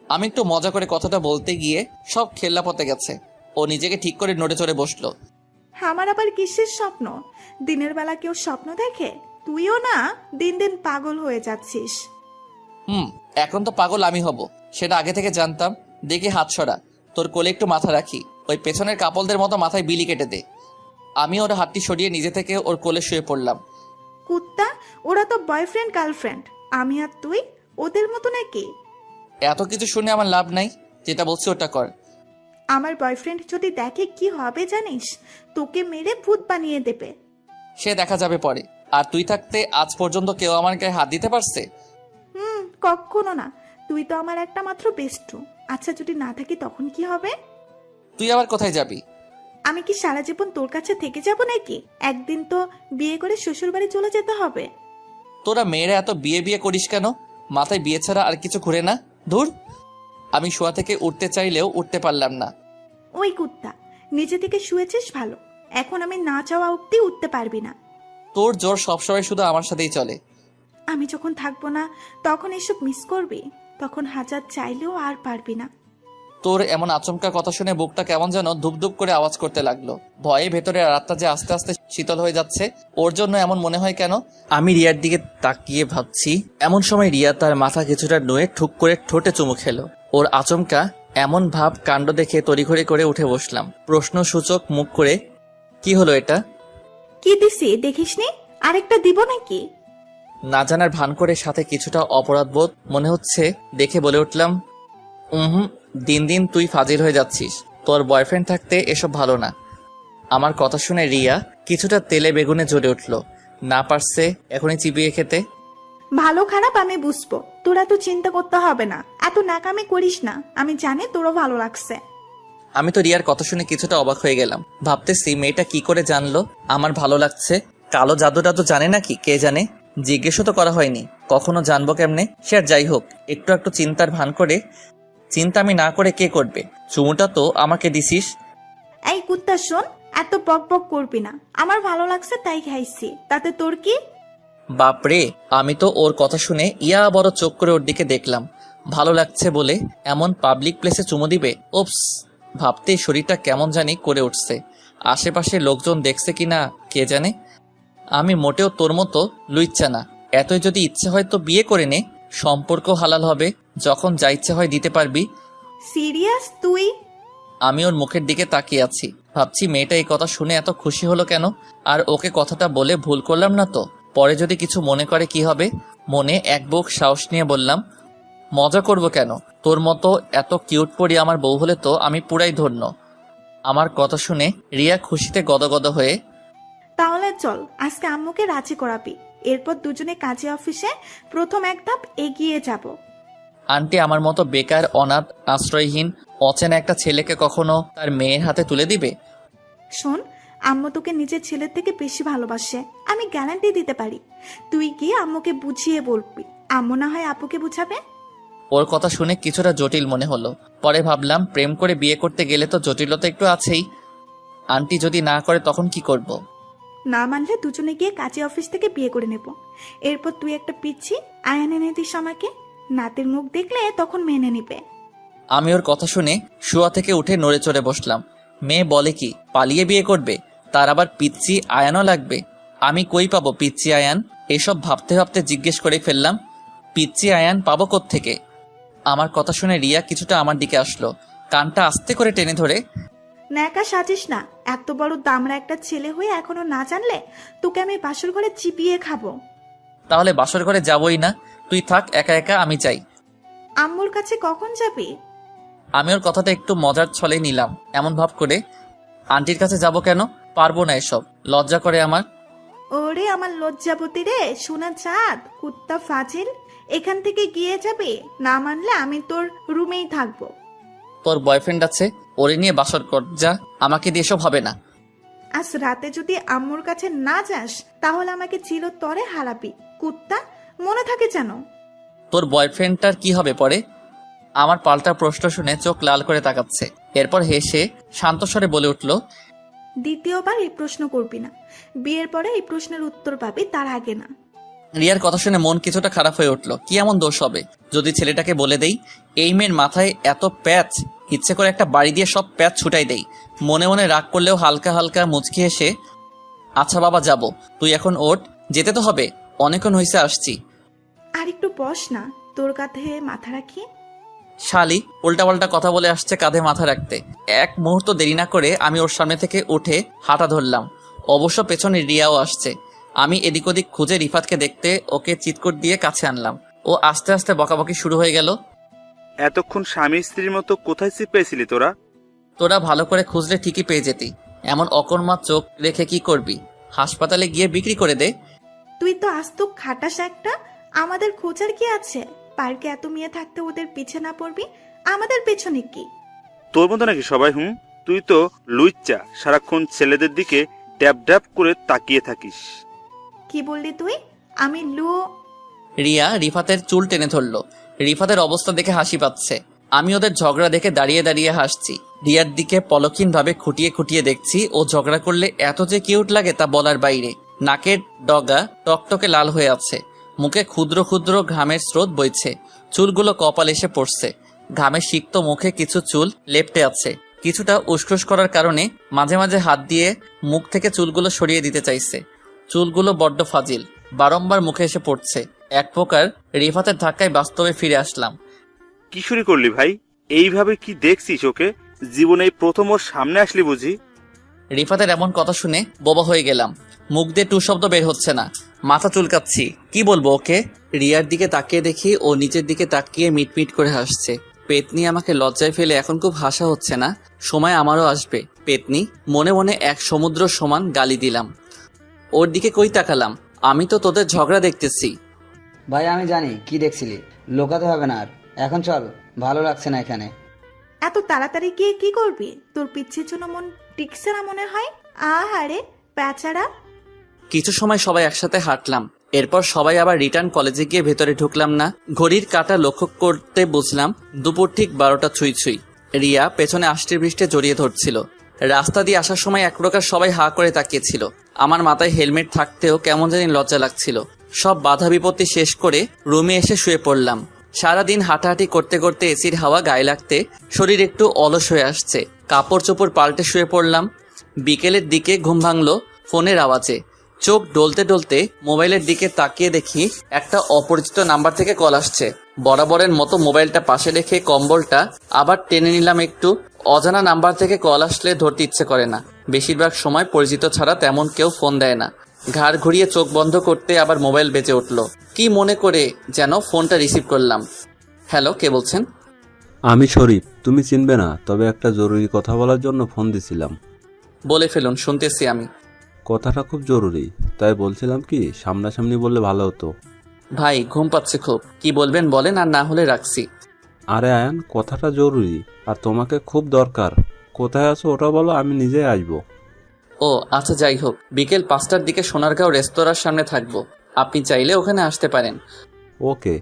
আমি একটু মজা করে কথাটা বলতে গিয়ে সব খেল্লাপথে গেছে। ও নিজেকে ঠিক করে নড়ে চড়ে বসলো। আমার আবার কিসের স্বপ্ন? দিনের বেলা কেউ স্বপ্ন দেখে? তুইও না দিন দিন পাগল হয়ে যাচ্ছিস। এখন তো পাগল আমি হব, সেটা আগে থেকে জানতাম। দেখি হাত সরা, তোর কোলে একটু মাথা রাখি। ওই পেছনের কাপলদের মতো মাথায় বিলি কেটে দে। আমি ওর হাতটি সরিয়ে নিজে থেকে ওর কোলে শুয়ে পড়লাম। কুত্তা, ওরা তো বয়ফ্রেন্ড গার্লফ্রেন্ড, আমি আর তুই ওদের মতো নাকি? এত কিছু শুনে আমার লাভ নাই, যেটা বলছি ওটা কর। আমার বয়ফ্রেন্ড যদি দেখে কি হবে জানিস? তোকে মেরে ভূত বানিয়ে দেবে। সে দেখা যাবে পরে। আর তুই থাকতে আজ পর্যন্ত কেউ আমার গায়ে হাত দিতে পারছে? কখনো না। তুই তো আমার একটা মাত্র বেস্টু। আচ্ছা, যদি না থাকি তখন কি হবে? তুই আবার কোথায় যাবি? আমি কি সারা জীবন তোর কাছে থেকে যাব নাকি? একদিন তো বিয়ে করে শ্বশুর বাড়ি চলে যেতে হবে। তোরা মেয়েরা এত বিয়ে বিয়ে করিস কেন? মাথায় বিয়ে ছাড়া আর কিছু ঘুরে না? ধুর! আমি শোয়া থেকে উঠতে চাইলেও উঠতে পারলাম না। ওই কুত্তা, নিজে থেকে শুয়েছিস ভালো, এখন আমি না চাওয়া অব্দি উঠতে পারবি না। তোর জোর সবসময় শুধু আমার সাথেই চলে। আমি যখন থাকবো না তখন এসব মিস করবি, তখন হাজার চাইলেও আর পারবি না। তোর এমন আচমকা কথা শুনে বুকটা কেমন যেন ধুপধুপ করে আওয়াজ করতে লাগলো। ভয়ে ভেতরে রাতটা যে আস্তে আস্তে শীতল হয়ে যাচ্ছে। ওর জন্য এমন মনে হয় কেন? আমি রিয়ার দিকে তাকিয়ে ভাবছি। এমন সময় রিয়া তার মাথা কিছুটা নুয়ে ঠুক করে ঠোঁটে চুমু খেলো। ওর আচমকা এমন ভাব কাণ্ড দেখে তড়িঘড়ি করে উঠে বসলাম, প্রশ্নসূচক মুখ করে। কি হলো এটা? কি দিছি দেখিসনি? আরেকটা দিব নাকি? না জানার ভান করে সাথে কিছুটা অপরাধবোধ মনে হচ্ছে দেখে বলে উঠলাম, দিন দিন তুই ফাজিল হয়ে যাচ্ছিস। তোর বয়ফ্রেন্ড থাকতে এসব ভালো না। আমার কথা শুনে রিয়া কিছুটা তেলে বেগুনে জ্বলে উঠল। না পারছে এখনই চিবিয়ে খেতে। ভালো খারাপ আমি বুঝবো, তোরা তো চিন্তা করতে হবে না। এত নাকামি করিস না, আমি জানি তোরও ভালো লাগছে। আমি তো রিয়ার কথা শুনে কিছুটা অবাক হয়ে গেলাম। ভাবতেছি মেয়েটা কি করে জানলো আমার ভালো লাগছে? কালো জাদু টাদু জানে নাকি কে জানে? জিজ্ঞেসও তো করা হয়নি, কখনো জানবো কেমনে? সে আর যাই হোক, একটু একটু চিন্তার ভান করে, চিন্তা আমি না করে কে করবে? চুমুটা তো আমাকে দিছিস। এই কুত্তা শোন, এত বক বক করবি না। আমার ভালো লাগছে তাই খাইছি, তাতে তোর কি? বাপরে, আমি তো ওর কথা শুনে ইয়া বড় চোখ করে ওর দিকে দেখলাম। ভালো লাগছে বলে এমন পাবলিক প্লেসে চুমু দিবে? ওপস, ভাবতেই শরীরটা কেমন জানি করে উঠছে। আশেপাশে লোকজন দেখছে কি না কে জানে। আমি মোটেও তোর মতো লুইচ্ছা না। এতই যদি ইচ্ছে হয় তো বিয়ে করে নে, সম্পর্ক হালাল হবে, যখন যা ইচ্ছে হয় দিতে পারবি। সিরিয়াস তুই? আমি ওর মুখের দিকে তাকিয়ে আছি, ভাবছি মেয়েটা এই কথা শুনে এত খুশি হলো কেন? আর ওকে কথাটা বলে ভুল করলাম না তো? পরে যদি কিছু মনে করে কি হবে? মনে এক বুক সাহস নিয়ে বললাম, মজা করব কেন? তোর মতো এত কিউট পরি আমার বউ হলে তো আমি পুরাই ধন্য। আমার কথা শুনে রিয়া খুশিতে গদগদ হয়ে, তাহলে চল আজকে আম্মুকে রাজি করাবি, এরপর দুজনে কাজে অফিসে প্রথম এক ধাপ এগিয়ে যাব। আন্টি আমার মতো বেকার, অনাথ, আশ্রয়হীন, অচেনা একটা ছেলেকে কখনো তার মেয়ের হাতে তুলে দিবে? শোন, আম্মু তোকে নিজের ছেলের থেকে বেশি ভালোবাসে, আমি গ্যারান্টি দিতে পারি। তুই গিয়ে আম্মুকে বুঝিয়ে বলবি, আম্মু না হয় আপুকে বুঝাবে। ওর কথা শুনে কিছুটা জটিল মনে হলো। পরে ভাবলাম প্রেম করে বিয়ে করতে গেলে তো জটিলতা একটু আছেই। আন্টি যদি না করে তখন কি করব? না মানলে দুজনে গিয়ে কাজে অফিস থেকে বিয়ে করে নেব। এরপর তুই একটা পিচ্ছি আয়ান এনে দিস আমাকে, নাতের মুখ দেখলে তখন মেনে নিবে। আমি ওর কথা শুনে শুয়া থেকে উঠে নড়ে চড়ে বসলাম। মেয়ে বলে কি পালিয়ে বিয়ে করবে? তার আবার পিচ্চি আয়ানও লাগবে? আমি কই পাবো পিচ্চি আয়ান? এসব ভাবতে ভাবতে জিজ্ঞেস করে ফেললাম, পিচ্চি আয়ান পাবো কোত্থেকে? আমার কথা শুনে রিয়া কিছুটা আমার দিকে আসলো, কানটা আস্তে করে টেনে ধরে, ন্যাকা সাজিস না। এত বড় দামড়া একটা ছেলে হয়ে এখনো না জানলে তোকে আমি বাসর ঘরে চিবিয়ে খাবো। তাহলে বাসর ঘরে যাবই না, তুই থাক একা একা, আমি চাই। আম্মুর কাছে কখন যাবি? আমি ওর কথাটা একটু মজার ছলে নিলাম, এমন ভাব করে, আন্টির কাছে যাব কেন? পারবো না এসব, লজ্জা করে আমার। ওরে আমার লজ্জাবতী রে, সোনা চাঁদ, কুত্তা ফাজিল, এখান থেকে গিয়ে যাবে। না মানলে আমি তোর রুমেই থাকবো। তোর বয়ফ্রেন্ড আছে, ওরে নিয়ে বাসর কর যা, আমাকে দিয়ে এসব হবে না। আজ রাতে যদি আম্মুর কাছে না যাস তাহলে আমাকে চিরতরে হারাবি, কুত্তা, মনে থাকে যেন। তোর বয়ফ্রেন্ডটার কি হবে পরে? আমার পাল্টা প্রশ্ন শুনে চোখ লাল করে তাকাচ্ছে। এরপর হেসে শান্তস্বরে বলে উঠল, দ্বিতীয়বার এই প্রশ্ন করবি না। বিয়ের পরে এই প্রশ্নের উত্তর পাবি, তার আগে না। রিয়ার কথা শুনে মন কিছুটা খারাপ হয়ে উঠল। কি এমন দোষ হবে যদি ছেলেটাকে বলে দেই এই মেয়ের মাথায় এত প্যাচ, ইচ্ছে করে একটা বাড়ি দিয়ে সব প্যাচ ছুটাই দেই। মনে মনে রাগ করলেও হালকা হালকা মুচকি হেসে, আচ্ছা বাবা যাব, তুই এখন ওঠ, যেতে তো হবে, অনেকক্ষণ হয়েছে আসছি। আর একটু বস না, তোর কাঁধে মাথা রাখি। শালি উল্টাপাল্টা কথা বলে আসছে কাঁধে মাথা রাখতে। এক মুহূর্ত দেরি না করে আমি ওর সামনে থেকে উঠে হাঁটা ধরলাম। অবশ্য পেছনে রিয়াও আসছে। আমি এদিক ওদিক খুঁজে রিফাতকে দেখতে ওকে চিৎকোট দিয়ে কাছে আনলাম। ও আস্তে আস্তে বকাবকি শুরু হয়ে গেল। এতক্ষণ স্বামী স্ত্রীর মতো কোথায় পেয়েছিলি তোরা? তোরা ভালো করে খুঁজলে ঠিকই পেয়ে যেতি, এমন অকর্মা চোখ রেখে কি করবি? হাসপাতালে গিয়ে বিক্রি করে দে। তুই তো আজ তো খাটাস একটা, আমাদের খোঁজার কি আছে? পার্কে এত মেয়ে থাকতে ওদের পিছে না পড়বি, আমাদের পেছনে কি? তোর মতো নাকি সবাই? তুই তো লুইচ্চা, সারাক্ষণ ছেলেদের দিকে ড্যাব ড্যাব করে তাকিয়ে থাকিস। কি বললি তুই? আমি রিয়া রিফাতের চুল টেনে ধরল। রিফাতের অবস্থা দেখে হাসি পাচ্ছে। আমি ওদের ঝগড়া দেখে দাঁড়িয়ে দাঁড়িয়ে হাসছি। রিয়ার দিকে পলক্ষীনভাবে খুঁটিয়ে খুঁটিয়ে দেখছি। ও ঝগড়া করলে এত যে কিউট লাগে তা বলার বাইরে। নাকের ডগা টকটকে লাল হয়ে আছে, মুখে ক্ষুদ্র ক্ষুদ্র ঘামের স্রোত বইছে, চুলগুলো কপাল এসে পড়ছে। ঘামে সিক্ত মুখে কিছু চুল লেপ্টে আছে। কিছুটা উসখুস করার কারণে মাঝে মাঝে হাত দিয়ে মুখ থেকে চুলগুলো সরিয়ে দিতে চাইছে। চুলগুলো বড্ড ফাজিল, বারংবার মুখে এসে পড়ছে। এক প্রকার রিফাতের ধাক্কায় বাস্তবে ফিরে আসলাম। কি শুরু করলি ভাই? এইভাবে কি দেখছিস ওকে? জীবনে এই প্রথম ওর সামনে আসলি বুঝি? রিফাতের এমন কথা শুনে বোবা হয়ে গেলাম। মুখ দিয়ে টু শব্দ বের হচ্ছে না, মাথা চুলকাচ্ছি। কি বলবো ওকে? রিয়ার দিকে তাকিয়ে দেখি ও নিচের দিকে তাকিয়ে মিটমিট করে হাসছে। পেতনি আমাকে লজ্জায় ফেলে এখন খুব হাসা হচ্ছে না, সময় আমারও আসবে। পেতনি, মনে মনে এক সমুদ্র সমান গালি দিলাম। ওর দিকে কই তাকালাম? আমি তো তোদের ঝগড়া দেখতেছি। ভাই আমি জানি কি দেখছিলি, লোকাতে হবে না আর। এখন চল, ভালো লাগছে না এখানে। এত তাড়াতাড়ি গিয়ে কি করবি? তোর পিচ্ছির জন্য মন টিকছে না মনে হয়। আহারে বেচারা। কিছু সময় সবাই একসাথে হাঁটলাম, এরপর সবাই আবার রিটার্ন কলেজে গিয়ে ভেতরে ঢুকলাম না। ঘড়ির কাঁটা লক্ষ্য করতে বুঝলাম দুপুর ঠিক 12টা ছুঁই ছুঁই। রিয়া পেছনে আষ্টে বৃষ্টে জড়িয়ে ধরছিল। রাস্তা দিয়ে আসার সময় এক প্রকার সবাই হা করে তাকিয়েছিল। আমার মাথায় হেলমেট থাকতেও কেমন জানি লজ্জা লাগছিল। সব বাধা বিপত্তি শেষ করে রুমে এসে শুয়ে পড়লাম। সারাদিন হাঁটাহাঁটি করতে করতে এসির হাওয়া গায়ে লাগতে শরীর একটু অলস হয়ে আসছে। কাপড় চোপড় পাল্টে শুয়ে পড়লাম। বিকেলের দিকে ঘুম ভাঙলো ফোনের আওয়াজে। চোখ ডলতে ডলতে মোবাইলের দিকে তাকিয়ে দেখি একটা অপরিচিত নাম্বার থেকে কল আসছে। বরাবরের মতো মোবাইলটা পাশে রেখে কম্বলটা আবার টেনে নিলাম একটু। অজানা নাম্বার থেকে কল আসলে ধরতে ইচ্ছে করে না। বেশিরভাগ সময় পরিচিত ছাড়া তেমন কেউ ফোন দেয় না। ঘাড় ঘুরিয়ে চোখ বন্ধ করতে আবার মোবাইল বেজে উঠল। কি মনে করে যেন ফোনটা রিসিভ করলাম। হ্যালো, কে বলছেন? আমি শরীফ, তুমি চিনবে না, তবে একটা জরুরি কথা বলার জন্য ফোন দিছিলাম। বলে ফেলুন, শুনতেছি আমি। কথাটা খুব জরুরি, তাই বলছিলাম কি সামনাসামনি বললে ভালো হতো। ভাই ঘুম পাচ্ছে খুব, কি বলবেন বলেন, আর না হলে রাখছি। আরে আয়ান, কথাটা জরুরি আর তোমাকে খুব দরকার। কোথায় আছো ওটা বলো, আমি নিজেই আসবো। ও আচ্ছা, যাই হোক, বিকেল 5টার দিকে সোনারগাঁও রেস্তোরাঁর সামনে থাকবো, আপনি চাইলে ওখানে আসতে পারেন। ওকে।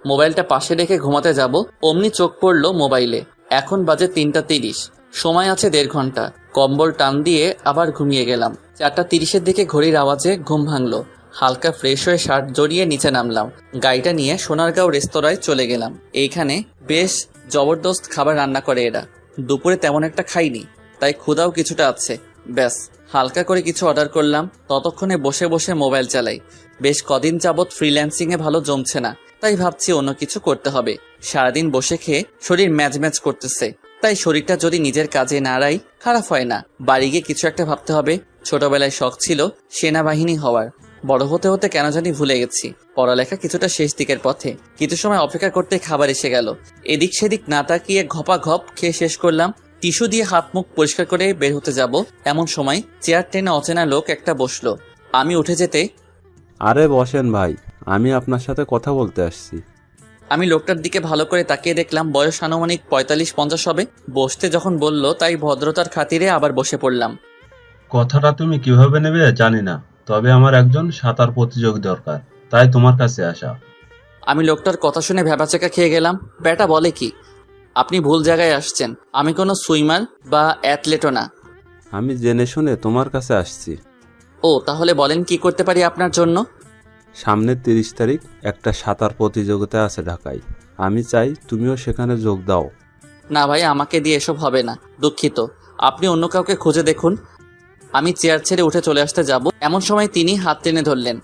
মোবাইলটা পাশে রেখে ঘুমাতে যাব, অমনি চোখ পড়ল মোবাইলে। এখন বাজে 3টা 30, সময় আছে 1.5 ঘন্টা। কম্বল টান দিয়ে আবার ঘুমিয়ে গেলাম। 4টা 30-এর দিকে ঘড়ির আওয়াজে ঘুম ভাঙলো। হালকা ফ্রেশ হয়ে শার্ট জড়িয়ে নিচে নামলাম। গাড়িটা নিয়ে সোনারগাঁও রেস্তোরাঁয় চলে গেলাম। এইখানে বেশ জবরদস্ত খাবার রান্না করে এরা। দুপুরে তেমন একটা খাইনি, তাই ক্ষুধাও কিছুটা আছে। ব্যাস হালকা করে কিছু অর্ডার করলাম। ততক্ষণে বসে বসে মোবাইল চালাই। বেশ কদিন যাবৎ ফ্রিল্যান্সিংয়ে ভালো জমছে না, তাই ভাবছি অন্য কিছু করতে হবে। সারাদিন বসে খেয়ে শরীর ম্যাজ ম্যাজ করতেছে, তাই শরীরটা যদি নিজের কাজে নাড়াই খারাপ হয় না। বাড়ি গিয়ে কিছু একটা ভাবতে হবে। ছোটবেলায় শখ ছিল সেনাবাহিনী হওয়ার, বড় হতে হতে কেন জানি ভুলে গেছি। পড়ালেখা কিছুটা শেষ দিকের পথে। কিছু সময় অপেক্ষা করতে খাবার এসে গেল। এদিক সেদিক না তাকিয়ে ঘপা ঘপ খেয়ে শেষ করলাম। টিস্যু দিয়ে হাত মুখ পরিষ্কার করে বের হতে যাব, এমন সময় চেয়ার টেনে অচেনা লোক একটা বসলো। আমি উঠে যেতে, আরে বসেন ভাই, আমি আপনার সাথে কথা বলতে আসছি। আমি লোকটার দিকে ভালো করে তাকিয়ে দেখলাম বয়স আনুমানিক 45-50 হবে। বসতে যখন বলল তাই ভদ্রতার খাতিরে আবার বসে পড়লাম। কথাটা তুমি কিভাবে নেবে জানি না, তবে আমার একজন সাঁতার প্রতিযোগী দরকার, তাই তোমার কাছে আসা। আমি লোকটার কথা শুনে ভ্যাবাচাকা খেয়ে গেলাম। ব্যাটা বলে কি? আপনি ভুল জায়গায় আসছেন, আমি কোনো সুইমার বা অ্যাথলেটও না। আমি জেনে শুনে তোমার কাছে আসছি। ও তাহলে বলেন কি করতে পারি আপনার জন্য? সামনের 30 তারিখ একটা সাঁতার প্রতিযোগিতা আছে ঢাকায়, আমি চাই তুমিও সেখানে যোগ দাও। না ভাই, আমাকে দিয়ে এসব হবে না, দুঃখিত। আপনি অন্য কাউকে খুঁজে দেখুন। আমি চেয়ার ছেড়ে উঠে চলে আসতে যাব, এমন সময় তিনি হাত টেনে ধরলেন।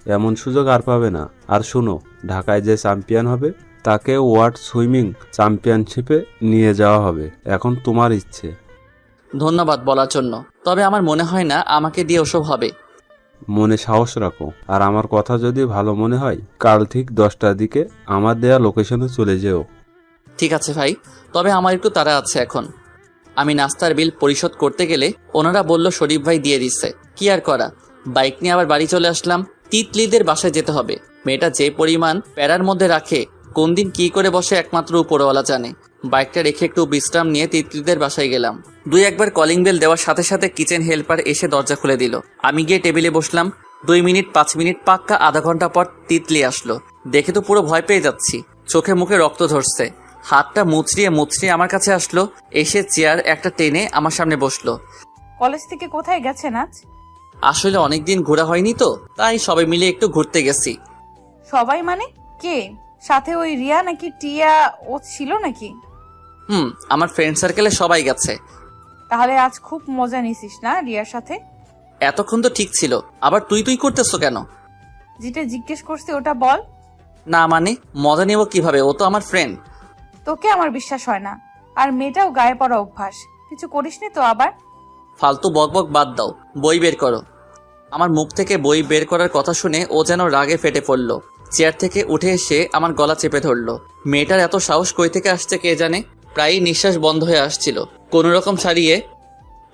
এমন সুযোগ আর পাবে না। আর শুনো, ঢাকায় যে চ্যাম্পিয়ন হবে তাকে ওয়ার্ল্ড সুইমিং চ্যাম্পিয়নশিপে নিয়ে যাওয়া হবে। এখন তোমার ইচ্ছে। ধন্যবাদ বলার জন্য, তবে আমার মনে হয় না আমাকে দিয়ে ওসব হবে। মনে সাহস রাখো, আর আমার কথা যদি ভালো মনে হয় কাল ঠিক 10টার দিকে আমার দেয়া লোকেশনে চলে যেও। ঠিক আছে ভাই, তবে আমার একটু তাড়া আছে এখন। আমি নাস্তার বিল পরিশোধ করতে গেলে ওনারা বলল শরীফ ভাই দিয়ে দিচ্ছে। কি আর করা, বাইক নিয়ে আবার বাড়ি চলে আসলাম। তিতলিদের বাসায় যেতে হবে। মেয়েটা যে পরিমাণ প্যারার মধ্যে রাখে, কোন দিন কি করে বসে একমাত্র উপরওয়ালা জানে। বাইকটা রেখে একটু বিশ্রাম নিয়ে তিতলিদের বাসায় গেলাম। 2-1বার কলিং বেল দেওয়ার সাথে সাথে কিচেন হেল্পার এসে দরজা খুলে দিল। আমি গিয়ে টেবিলে বসলাম। 2 মিনিট 5 মিনিট পাক্কা আধা ঘন্টা পর তিতলি আসলো। দেখে তো পুরো ভয় পেয়ে যাচ্ছি, চোখে মুখে রক্ত ঝরছে। হাতটা মুচড়িয়ে মুচড়িয়ে আমার কাছে আসলো, এসে চেয়ার একটা টেনে আমার সামনে বসলো। কলেজ থেকে কোথায় গেছেন আজ? আসলে অনেকদিন ঘোরা হয়নি তো, তাই সবাই মিলে একটু ঘুরতে গেছি। সবাই মানে কে? সাথে ওই রিয়া নাকি টিয়া ও ছিল নাকি? আমার ফ্রেন্ড সার্কেলে সবাই গেছে। তাহলে আজ খুব মজা নিছিস না রিয়ার সাথে? এতক্ষণ তো ঠিক ছিল, আবার তুই করতেছো কেন? যেটা জিজ্ঞেস করছি ওটা বল। না মানে মজা নেব কিভাবে, ও তো আমার ফ্রেন্ড। তোকে আমার বিশ্বাস হয় না। আর মেয়েটাও গায়ে পড়া অভ্যাস, কিছু করিসনি তো আবার? ফালতু বকবক বাদ দাও, বই বের করো। আমার মুখ থেকে বই বের করার কথা শুনে ও যেন রাগে ফেটে পড়লো। চেয়ার থেকে উঠে এসে আমার গলা চেপে ধরলো। মেয়েটার এত সাহস কই থেকে আসছে কে জানে, প্রায়ই নিঃশ্বাস বন্ধ হয়ে আসছিল। কোনো রকম ছাড়িয়ে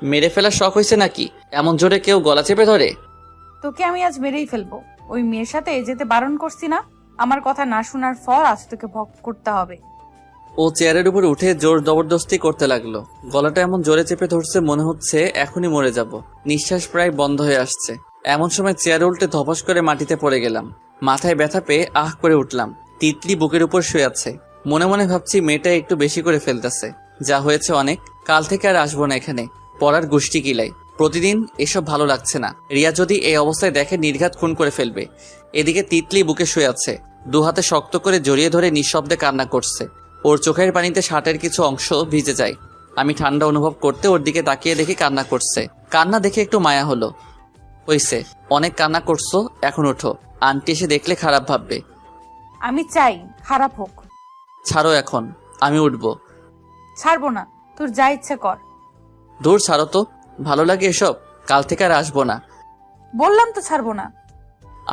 মেরে ফেলার শখ হয়েছে নাকি, এমন জোরে কেউ গলা চেপে ধরে? তোকে আমি আজ মেরেই ফেলবো। ওই মেয়ের সাথে যেতে বারণ করছি না? আমার কথা না শোনার ফল আজ তোকে ভোগ করতে হবে। ও চেয়ারের উপর উঠে জোর জবরদস্তি করতে লাগলো। গলাটা এমন জোরে চেপে ধরছে মনে হচ্ছে এখনই মরে যাব। নিঃশ্বাস প্রায় বন্ধ হয়ে আসছে। এমন সময় চেয়ারে উল্টে ধপাস করে মাটিতে পড়ে গেলাম। মাথায় ব্যথা পেয়ে আহ করে উঠলাম। তিতলি বুকের উপর শুয়ে আছে। মনে মনে ভাবছি মেয়েটা একটু বেশি করে ফেলতেছে। যা হয়েছে অনেক, কাল থেকে আর আসবো না এখানে। পড়ার গোষ্ঠী কিলাই। প্রতিদিন এসব ভালো লাগছে না। রিয়া যদি এই অবস্থায় দেখে নির্ঘাত খুন করে ফেলবে। এদিকে তিতলি বুকে শুয়ে আছে, দু হাতে শক্ত করে জড়িয়ে ধরে নিঃশব্দে কান্না করছে। ওর চোখের পানিতে শার্টের কিছু অংশ ভিজে যায়। আমি ঠান্ডা অনুভব করতে ওর দিকে তাকিয়ে দেখি কান্না করছে। কান্না দেখে একটু মায়া হলো। হইছে, অনেক কান্না করছো, এখন ওঠো। আন্টি এসে দেখলে খারাপ ভাববে। আমি চাই খারাপ হোক। ছাড়ো এখন, আমি উঠবো। ছাড়বো না, তোর যা ইচ্ছে কর। দূর ছাড়ো তো, ভালো লাগে এসব। কাল থেকে আর আসবো না। বললাম তো ছাড়বো না।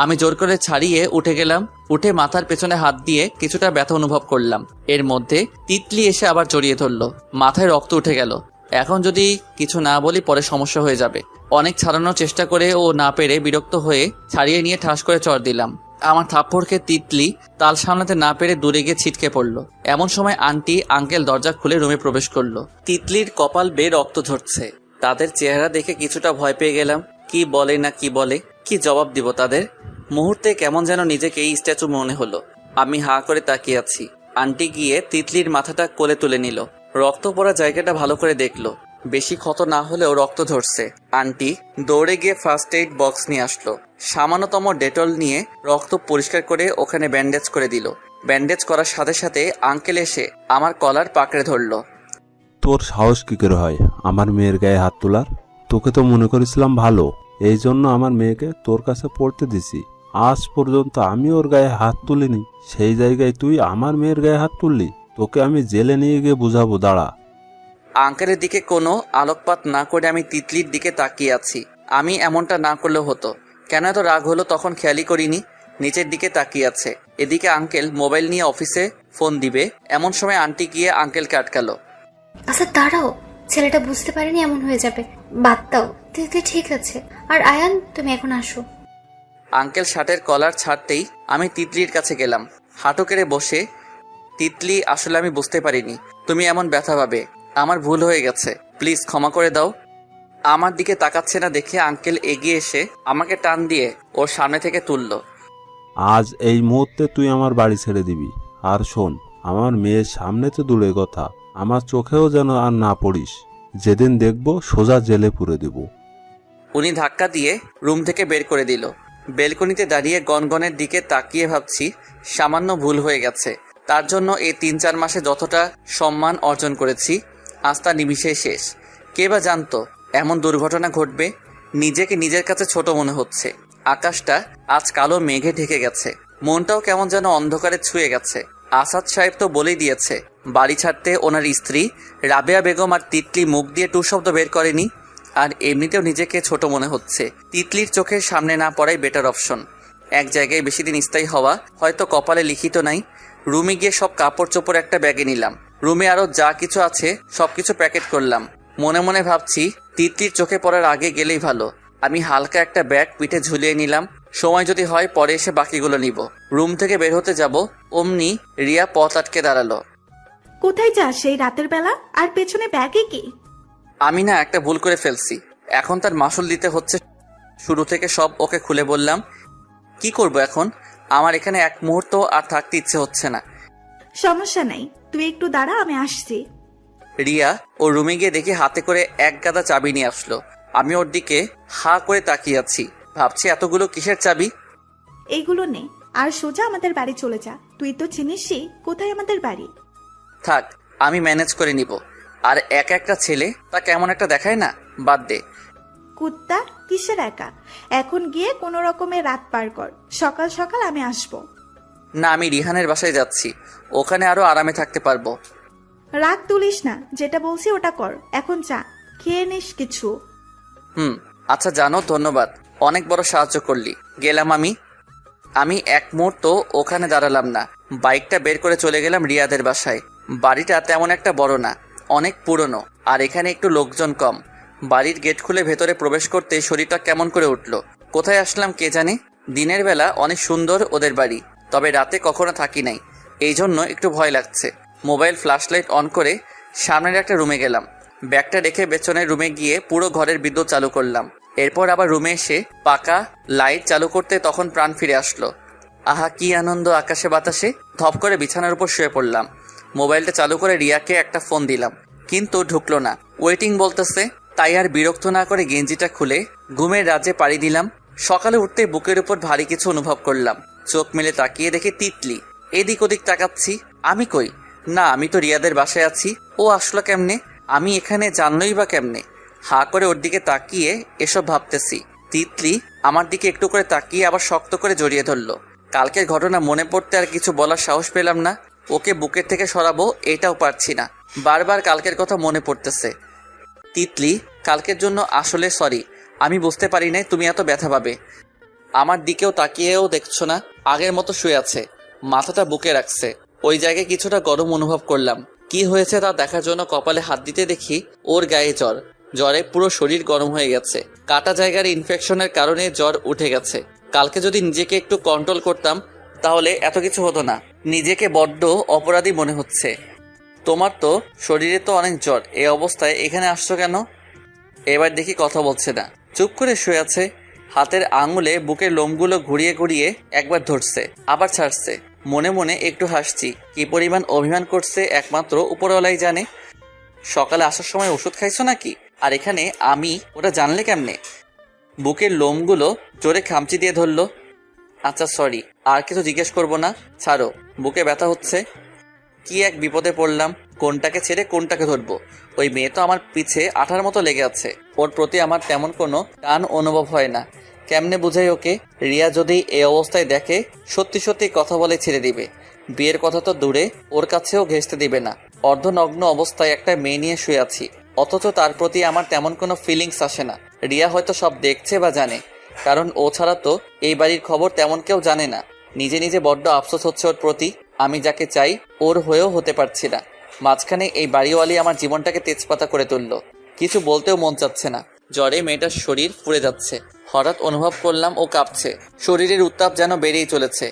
আমি জোর করে ছাড়িয়ে উঠে গেলাম। উঠে মাথার পেছনে হাত দিয়ে কিছুটা ব্যথা অনুভব করলাম। এর মধ্যে তিতলি এসে আবার জড়িয়ে ধরলো। মাথায় রক্ত উঠে গেল। এখন যদি কিছু না বলি পরে সমস্যা হয়ে যাবে। অনেক ছাড়ানোর চেষ্টা করে ও না পেরে বিরক্ত হয়ে ছাড়িয়ে নিয়ে ঠাস করে চড় দিলাম। আমার থাপ্পড়কে তিতলি তাল সামলাতে না পেরে দূরে গিয়ে ছিটকে পড়লো। এমন সময় আন্টি আঙ্কেল দরজা খুলে রুমে প্রবেশ করলো। তিতলির কপাল বেয়ে রক্ত ঝরছে। তাদের চেহারা দেখে কিছুটা ভয় পেয়ে গেলাম। কি বলে না কি বলে, কি জবাব দিব তাদের। মুহূর্তে কেমন যেন নিজেকে এই স্ট্যাচু মনে হলো। আমি হাঁ করে তাকিয়ে আছি। আন্টি গিয়ে তিতলির মাথাটা কোলে তুলে নিল। রক্ত পড়া জায়গাটা ভালো করে দেখলো। বেশি ক্ষত না হলেও রক্ত ঝরছে। আন্টি দৌড়ে গিয়ে ফার্স্ট এইড বক্স নিয়ে আসলো। সামান্যতম ডেটল নিয়ে রক্ত পরিষ্কার করে ওখানে ব্যান্ডেজ করে দিল। ব্যান্ডেজ করার সাথে সাথে আঙ্কেল এসে আমার কলার পাকড়ে ধরলো। তোর সাহস কি করে হয় আমার মেয়ের গায়ে হাত তোলার? তোকে তো মনে করেছিলাম ভালো, এই জন্য আমার মেয়েকে তোর কাছে পড়তে দিছি। আজ পর্যন্ত আমি ওর গায়ে হাত তুলিনি, সেই জায়গায় তুই আমার মেয়ের গায়ে হাত তুললি। তোকে আমি জেলে নিয়ে গিয়ে বুঝাবো, দাঁড়া। আঙ্কেলের দিকে কোনো আলোকপাত না করে আমি তিতলির দিকে তাকিয়ে আছি। আমি এমনটা না করলেও হতো। কেন এত রাগ হলো তখন খেয়ালই করিনি। নিচের দিকে তাকিয়ে আছে। এদিকে আঙ্কেল মোবাইল নিয়ে অফিসে ফোন দিবে। এমন সময় আন্টি গিয়ে আঙ্কেলকে আটকালো। আচ্ছা দাঁড়াও, ছেলেটা বুঝতে পারেনি এমন হয়ে যাবে। বাদ দাও, তিতলি ঠিক আছে। আর আয়ান, তুমি এখন আসো। আঙ্কেল শার্টের কলার ছাড়তেই আমি তিতলির কাছে গেলাম। হাঁটু কেড়ে বসে, তিতলি আসলে আমি বুঝতে পারিনি তুমি এমন ব্যথা পাবে। আমার ভুল হয়ে গেছে, প্লিজ ক্ষমা করে দাও। আমার দিকে তাকাচ্ছে না দেখে আঙ্কেল এগিয়ে এসে আমাকে টান দিয়ে ওর সামনে থেকে তুললো। আজ এই মুহূর্তে তুই আমার বাড়ি ছেড়ে দিবি। আর শোন, আমার মেয়ের সামনে তো দূরের কথা, আমার চোখেও যেন আর না পড়িস। যেদিন দেখবো সোজা জেলে পুরে দেব। উনি ধাক্কা দিয়ে রুম থেকে বের করে দিল। বেলকনিতে দাঁড়িয়ে গনগনের দিকে তাকিয়ে ভাবছি সামান্য ভুল হয়ে গেছে। তার জন্য এই 3-4 মাসে যতটা সম্মান অর্জন করেছি আজ তা নিমিষেই শেষ। কে বা জানতো এমন দুর্ঘটনা ঘটবে। নিজেকে নিজের কাছে ছোট মনে হচ্ছে। আকাশটা আজ কালো মেঘে ঢেকে গেছে। মনটাও কেমন যেন অন্ধকারে ছুঁয়ে গেছে। আসাদ সাহেব তো বলেই দিয়েছে বাড়ি ছাড়তে ওনার স্ত্রী রাবেয়া বেগম আর তিতলি মুখ দিয়ে টু শব্দ বের করেনি। আর এমনিতেও নিজেকে ছোট মনে হচ্ছে। তিতলির চোখের সামনে না পড়াই বেটার অপশন। এক জায়গায় বেশি দিন স্থায়ী হওয়া হয়তো কপালে লিখিত নাই। রুমে গিয়ে সব কাপড় চোপড় একটা ব্যাগে নিলাম। রুমে আরো যা কিছু আছে সবকিছু প্যাকেট করলাম। মনে মনে ভাবছি তিতলির চোখে পড়ার আগে গেলেই ভালো। আমি হালকা একটা ব্যাগ পিঠে ঝুলিয়ে নিলাম। সময় যদি হয় পরে এসে বাকিগুলো নিব। রুম থেকে বের হতে যাব, অমনি রিয়া পথ আটকে দাঁড়ালো। কোথায় যাস সেই রাতের বেলা? আর পেছনে ব্যাগে কি? আমি না একটা ভুল করে ফেলছি, এখন তার মাসুল দিতে হচ্ছে। শুরু থেকে সব ওকে খুলে বললাম। কি করব এখন? আমার এখানে এক মুহূর্ত আর থাকতে ইচ্ছে হচ্ছে না। সমস্যা নাই, তুই একটু দাঁড়া, আমি আসছি। রিয়া ও রুমে গিয়ে দেখি হাতে করে এক গাদা চাবি নিয়ে আসলো। আমি ওর দিকে হা করে তাকিয়ে আছি। ভাবছি এতগুলো কিসের চাবি? এইগুলো নে, আর সোজা আমাদের বাড়ি চলে যা। তুই তো চিনিসই কোথায় আমাদের বাড়ি। থাক, আমি ম্যানেজ করে নিব। আর একা একটা ছেলে তা কেমন একটা দেখায় না, বাদ দে। কুত্তা, কিসের একা? এখন গিয়ে কোনো রকমে রাত পার কর, সকাল সকাল আমি আসবো। না, আমি রিহানের বাসায় যাচ্ছি, ওখানে আরো আরামে থাকতে পারবো। রাগ তুলিস না, যেটা বলছি ওটা কর। এখন চা খেয়ে নিস কিছু। আচ্ছা জানো, ধন্যবাদ, অনেক বড় সাহায্য করলি। গেলাম আমি এক মুহূর্ত ওখানে দাঁড়ালাম না। বাইকটা বের করে চলে গেলাম রিয়াদের বাসায়। বাড়িটা তেমন একটা বড় না, অনেক পুরনো। আর এখানে একটু লোকজন কম। বাড়ির গেট খুলে ভেতরে প্রবেশ করতে শরীরটা কেমন করে উঠলো। কোথায় আসলাম কে জানে। দিনের বেলা অনেক সুন্দর ওদের বাড়ি, তবে রাতে কখনো থাকি নাই, এই জন্য একটু ভয় লাগছে। মোবাইল ফ্ল্যাশলাইট অন করে সামনের একটা রুমে গেলাম। ব্যাগটা রেখে পেছনের রুমে গিয়ে পুরো ঘরের বিদ্যুৎ চালু করলাম। এরপর আবার রুমে এসে পাকা লাইট চালু করতে তখন প্রাণ ফিরে আসলো। আহা কি আনন্দ, আকাশে বাতাসে। ধপ করে বিছানার উপর শুয়ে পড়লাম। মোবাইলটা চালু করে রিয়াকে একটা ফোন দিলাম, কিন্তু ঢুকলো না, ওয়েটিং বলতেছে। তাই আর বিরক্ত না করে গেঞ্জিটা খুলে ঘুমের রাজ্যে পাড়ি দিলাম। সকালে উঠতে বুকের উপর ভারী কিছু অনুভব করলাম। চোখ মেলে তাকিয়ে দেখি তিতলি। এদিক ওদিক তাকাচ্ছি, আমি কই? না, আমি তো রিয়াদের বাসায় আছি। ও আসলো কেমনে? আমি এখানে জানলই বা কেমনে? হা করে ওর দিকে তাকিয়ে এসব ভাবতেছি। তিতলি আমার দিকে একটু করে তাকিয়ে আবার শক্ত করে জড়িয়ে ধরলো। কালকের ঘটনা মনে পড়তে আর কিছু বলার সাহস পেলাম না। ওকে বুকের থেকে সরাবো এটাও পারছি না। বারবার কালকের কথা মনে পড়তেছে। তিতলি, কালকের জন্য আসলে সরি। আমি বুঝতে পারি নাই তুমি এত ব্যথা পাবে। আমার দিকেও তাকিয়েও দেখছো না, আগের মতো শুয়ে আছে, মাথাটা বুকে রাখছে। ওই জায়গায় কিছুটা গরম অনুভব করলাম। কি হয়েছে তা দেখার জন্য কপালে হাত দিতে দেখি ওর গায়ে জ্বর। জ্বরে পুরো শরীর গরম হয়ে গেছে। কাটা জায়গার ইনফেকশনের কারণে জ্বর উঠে গেছে। কালকে যদি নিজেকে একটু কন্ট্রোল করতাম তাহলে এত কিছু হতো না। নিজেকে বড্ড অপরাধী মনে হচ্ছে। তোমার তো শরীরে তো অনেক জ্বর, এই অবস্থায় এখানে আসছো কেন? এবার দেখি কথা বলছে না, চুপ করে শুয়ে আছে। হাতের আঙুলে বুকের লোমগুলো ঘুরিয়ে ঘুরিয়ে একবার ধরছে, আবার ছাড়ছে। মনে মনে একটু হাসছি। কি পরিমাণ অভিমান করছে একমাত্র উপরওয়ালাই জানে। সকালে আসার সময় ওষুধ খাইছো নাকি? আর এখানে আমি, ওটা জানলে কেমনে? বুকের লোমগুলো জোরে খামচি দিয়ে ধরলো। আচ্ছা সরি, আর কিছু জিজ্ঞেস করবো না, ছাড়ো। বুকে ব্যথা হচ্ছে। কি এক বিপদে পড়লাম, কোনটাকে ছেড়ে কোনটাকে ধরবো। ওই মেয়ে তো আমার পিছে আঠার মতো লেগে আছে। ওর প্রতি আমার তেমন কোনো টান অনুভব হয় না। কেমনে বুঝাই ওকে? রিয়া যদি এই অবস্থায় দেখে সত্যি সত্যি কথা বলে ছেড়ে দিবে। বিয়ের কথা তো দূরে, ওর কাছেও ঘেঁষতে দিবে না। অর্ধনগ্ন অবস্থায় একটা মেয়ে নিয়ে শুয়ে আছি, অথচ তার প্রতি আমার তেমন কোনো ফিলিংস আসে না। রিয়া হয়তো সব দেখছে বা জানে, কারণ ও ছাড়া তো এই বাড়ির খবর তেমন কেউ জানে না। নিজে নিজে বড্ড আফসোস হচ্ছে ওর প্রতি। আমি যাকে চাই ওর হয়েও হতে পারছি না। মাঝখানে এই বাড়িওয়ালি আমার জীবনটাকে তেজপাতা করে তুললো। কিছু বলতেও মন চাচ্ছে না। জ্বরে মেয়েটার শরীর পুড়ে যাচ্ছে। হঠাৎ অনুভব করলাম ও কাঁপছে। শরীরের উত্তাপ যেন বেড়েই চলেছে।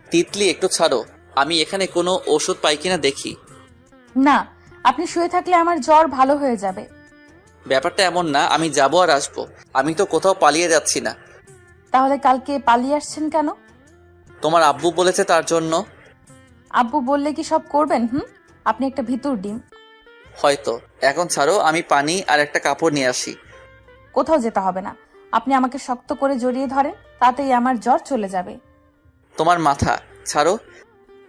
তিতলি, একটু ছাড়ো, আমি এখানে কোনো ওষুধ পাই কিনা দেখি। না, আপনি শুয়ে থাকলে আমার জ্বর ভালো হয়ে যাবে। ব্যাপারটা এমন না, আমি যাবো আর আসবো। আমি তো কোথাও পালিয়ে যাচ্ছি না। তাহলে কালকে পালিয়ে আসছেন কেন? তোমার আব্বু বলেছে তার জন্য। আব্বু বললে কি সব করবেন? আপনি একটা ভিতর ডিম। হয়তো। এখন ছাড়ো, আমি পানি আর একটা কাপড় নিয়ে আসি। কোথাও যেতে হবে না, আপনি আমাকে শক্ত করে জড়িয়ে ধরেন, তাতেই আমার জ্বর চলে যাবে। তোমার মাথা ছাড়ো।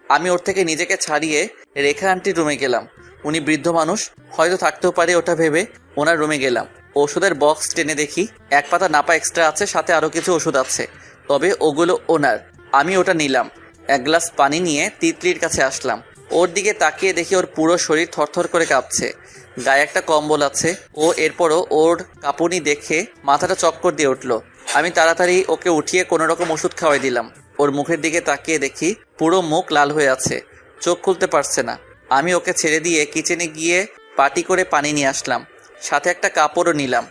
আমি ওর থেকে নিজেকে ছাড়িয়ে রেখা আন্টির রুমে গেলাম। উনি বৃদ্ধ মানুষ, হয়তো থাকতেও পারে ওটা ভেবে ওনার রুমে গেলাম। ওষুধের বক্স টেনে দেখি এক পাতা নাপা এক্সট্রা আছে, সাথে আরো কিছু ওষুধ আছে, তবে ওগুলো ওনার। আমি ওটা নিলাম। এক গ্লাস পানি নিয়ে তিতলির কাছে আসলাম। ওর দিকে তাকিয়ে দেখি ওর পুরো শরীর থরথর করে কাঁপছে। গায়ে একটা কম্বল আছে। ও এরপরও ওর কাঁপুনি দেখে মাথাটা চক্কর দিয়ে উঠলো। আমি তাড়াতাড়ি ওকে উঠিয়ে কোনো রকম ওষুধ খাওয়াই দিলাম। ওর মুখের দিকে তাকিয়ে দেখি পুরো মুখ লাল হয়ে আছে, চোখ খুলতে পারছে না। আমি ওকে ছেড়ে দিয়ে কিচেনে গিয়ে পাটি করে পানি নিয়ে আসলাম, সাথে একটা কাপড়ও নিলাম।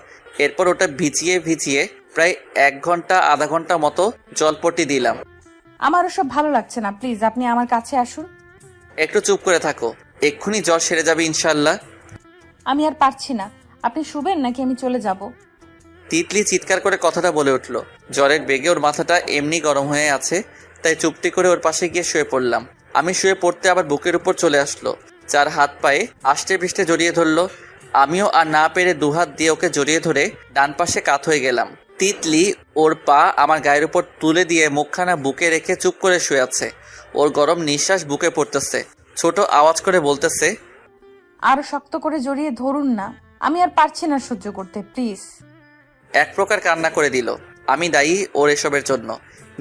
এরপর ওটা ভিজিয়ে ভিজিয়ে প্রায় 1 ঘন্টা আধা ঘন্টা মতো জলপট্টি দিলাম। আমার ওসব ভালো লাগছে না, প্লিজ আপনি আমার কাছে আসুন। একটু চুপ করে থাকো, এক্ষুনি জ্বর সেরে যাবে ইনশাল্লাহ। আমি আর পারছি না, আপনি শুবেন নাকি আমি চলে যাব? তিতলি চিৎকার করে কথাটা বলে উঠল। জ্বরের বেগে ওর মাথাটা এমনি গরম হয়ে আছে, তাই চুপটি করে ওর পাশে গিয়ে শুয়ে পড়লাম। আমি শুয়ে পড়তে আবার বুকের উপর চলে আসলো। 4 হাত পায়ে আষ্টে পৃষ্ঠে জড়িয়ে ধরলো। আমিও আর না পেরে 2 হাত দিয়ে ওকে জড়িয়ে ধরে ডান পাশে কাত হয়ে গেলাম। তিতলি ওর পা আমার গায়ের উপর তুলে দিয়ে মুখখানা বুকে রেখে চুপ করে শুয়ে আছে। ওর গরম নিঃশ্বাস বুকে পড়তেছে। ছোট আওয়াজ করে বলতেছে, আরো শক্ত করে জড়িয়ে ধরুন না, আমি আর পারছি না সহ্য করতে, প্লিজ। এক প্রকার কান্না করে দিল। আমি দায়ী ওর এসবের জন্য।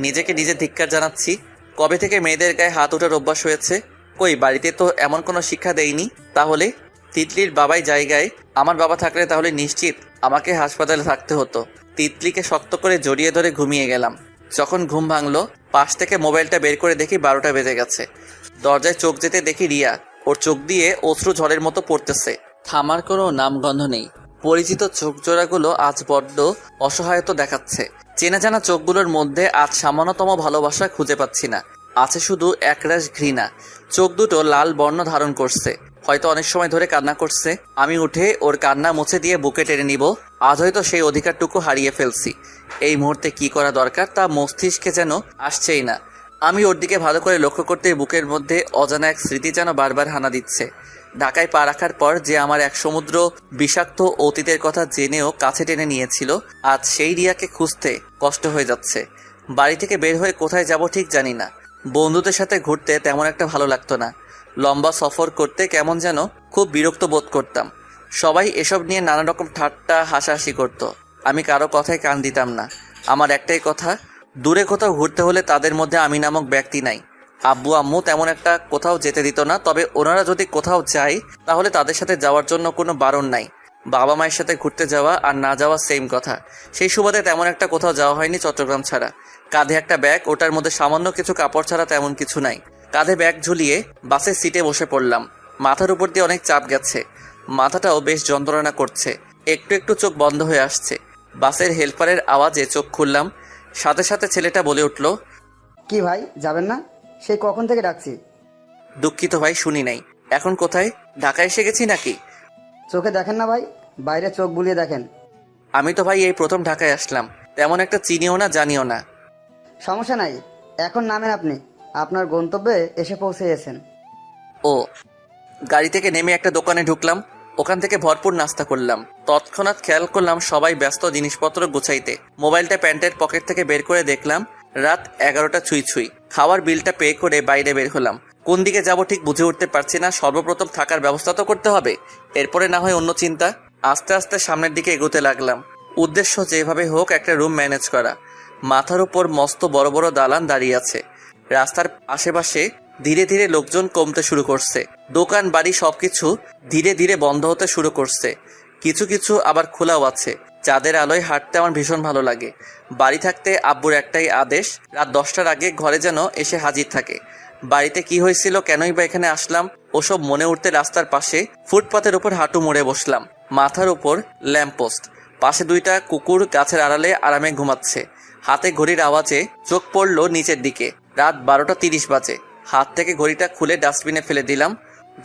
নিজেকে নিজে ধিক্কার জানাচ্ছি। কবে থেকে মেয়েদের গায়ে হাত ওঠার অভ্যাস হয়েছে? কই, বাড়িতে তো এমন কোনো শিক্ষা দেয়নি। তাহলে তিতলির বাবাই জায়গায় আমার বাবা থাকলে তাহলে নিশ্চিত আমাকে হাসপাতালে থাকতে হতো। তিতলিকে শক্ত করে জড়িয়ে ধরে ঘুমিয়ে গেলাম। যখন ঘুম ভাঙলো, পাশ থেকে মোবাইলটা বের করে দেখি 12টা বেজে গেছে। দরজায় চোখ যেতে দেখি রিয়া। ওর চোখ দিয়ে অশ্রু ঝড়ের মতো পড়তেছে। থামার কোনো নামগন্ধ নেই। পরিচিত চোখ জোড়াগুলো আজ বড্ড অসহায়তা দেখাচ্ছে। চেনা জানা চোখগুলোর মধ্যে আজ সামান্যতম ভালোবাসা খুঁজে পাচ্ছি না। আছে শুধু একরাশ ঘৃণা। চোখ দুটো লাল বর্ণ ধারণ করছে, হয়তো অনেক সময় ধরে কান্না করছে। আমি উঠে ওর কান্না মুছে দিয়ে বুকে টেনে নিব। আজ হয়তো সেই অধিকারটুকু হারিয়ে ফেলছি। এই মুহূর্তে কি করা দরকার তা মস্তিষ্কে যেন আসছেই না। আমি ওর দিকে ভালো করে লক্ষ্য করতে বুকের মধ্যে অজানা এক স্মৃতি যেন বারবার হানা দিচ্ছে। ঢাকায় পা রাখার পর যে আমার এক সমুদ্র বিষাক্ত অতীতের কথা জেনেও কাছে টেনে নিয়েছিল, আজ সেই রিয়াকে খুঁজতে কষ্ট হয়ে যাচ্ছে। বাড়ি থেকে বের হয়ে কোথায় যাব ঠিক জানি না। বন্ধুদের সাথে ঘুরতে তেমন একটা ভালো লাগতো না। লম্বা সফর করতে কেমন যেন খুব বিরক্ত বোধ করতাম। সবাই এসব নিয়ে নানা রকম ঠাট্টা হাসাহাসি করত। আমি কারো কথায় কান দিতাম না। আমার একটাই কথা, দূরে কোথাও ঘুরতে হলে তাদের মধ্যে আমি নামক ব্যক্তি নাই। আব্বু আম্মু তেমন একটা কোথাও যেতে দিত না, তবে ওনারা যদি কোথাও যায় তাহলে তাদের সাথে যাওয়ার জন্য কোনো বারণ নাই। বাবা মায়ের সাথে ঘুরতে যাওয়া আর না যাওয়া সেম কথা। সেই সুবাদে তেমন একটা কোথাও যাওয়া হয়নি চট্টগ্রাম ছাড়া। কাঁধে একটা ব্যাগ, ওটার মধ্যে সামান্য কিছু কাপড় ছাড়া তেমন কিছু নাই। কাঁধে ব্যাগ ঝুলিয়ে বাসের সিটে বসে পড়লাম। মাথার উপর দিয়ে অনেক চাপ গেছে, মাথাটাও বেশ যন্ত্রণা করছে। একটু একটু চোখ বন্ধ হয়ে আসছে। বাসের হেল্পারের আওয়াজে চোখ খুললাম। সাথে সাথে ছেলেটা বলে উঠল, কি ভাই, যাবেন না? সেই কখন থেকে ডাকছি। দুঃখিত ভাই, শুনি নাই। এখন কোথায়? ঢাকায় এসে গেছি নাকি? চোখে দেখেন না ভাই, বাইরে চোখ বুলিয়ে দেখেন। আমি তো ভাই এই প্রথম ঢাকায় আসলাম, তেমন একটা চিনিও না জানিও না। সমস্যা নাই, এখন নামেন আপনি। আপনার গন্তব্যে এসে পৌঁছে গেছেন। ও। গাড়ি থেকে নেমে একটা দোকানে ঢুকলাম। ওখান থেকে ভরপুর নাস্তা করলাম। তৎক্ষণাৎ খেয়াল করলাম সবাই ব্যস্ত জিনিসপত্র গুছাইতে। মোবাইলটা প্যান্টের পকেট থেকে বের করে দেখলাম রাত 11টা ছুঁই ছুঁই। খাওয়ার বিলটা পে করে বাইরে বের হলাম। কোন দিকে যাব ঠিক বুঝে উঠতে পারছি না। সর্বপ্রথম থাকার ব্যবস্থা তো করতে হবে, এরপরে না হয় অন্য চিন্তা। আস্তে আস্তে সামনের দিকে এগোতে লাগলাম। উদ্দেশ্য যেভাবে হোক একটা রুম ম্যানেজ করা। মাথার উপর মস্ত বড় বড় দালান দাঁড়িয়ে আছে। রাস্তার আশেপাশে ধীরে ধীরে লোকজন কমতে শুরু করছে। দোকান বাড়ি সবকিছু ধীরে ধীরে বন্ধ হতে শুরু করছে। কিছু কিছু আবার খোলাও আছে। চাঁদের আলোয় হাঁটতে আমার ভীষণ ভালো লাগে। বাড়ি থাকতে আব্বুর একটাই আদেশ, রাত 10টার আগে ঘরে যেন এসে হাজির থাকে। বাড়িতে কি হয়েছিল, কেনই বা এখানে আসলাম, ওসব মনে উঠতে রাস্তার পাশে ফুটপাতের উপর হাঁটু মুড়ে বসলাম। মাথার উপর ল্যাম্পপোস্ট, পাশে দুইটা কুকুর গাছের আড়ালে আরামে ঘুমাচ্ছে। হাতে ঘড়ির আওয়াজে চোখ পড়ল নিচের দিকে। রাত 12টা 30 বাজে। হাত থেকে ঘড়িটা খুলে ডাস্টবিনে ফেলে দিলাম।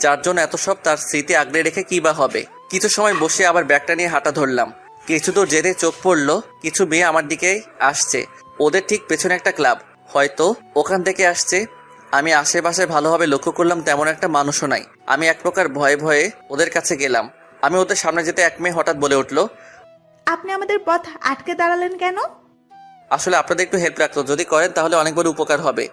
যার জন্য এত সব তার স্মৃতি আগলে রেখে কি বা হবে। কিছু সময় বসে আবার ব্যাগটা নিয়ে হাঁটা ধরলাম। কিছু দূর যেতে চোখ পড়ল কিছু মেয়ে আমার দিকেই আসছে। ওদের ঠিক পেছনে একটা ক্লাব, হয়তো ওখান থেকে আসছে। আমি আশেপাশে ভালোভাবে লক্ষ্য করলাম, তেমন একটা মানুষও নাই। আমি এক প্রকার ভয়ে ভয়ে ওদের কাছে গেলাম। আমি ওদের সামনে যেতে এক মেয়ে হঠাৎ বলে উঠল, আপনি আমাদের পথ আটকে দাঁড়ালেন কেন? আসলে আপনাদের একটু হেল্প রাখতো, যদি করেন তাহলে অনেক বড় উপকার হবে।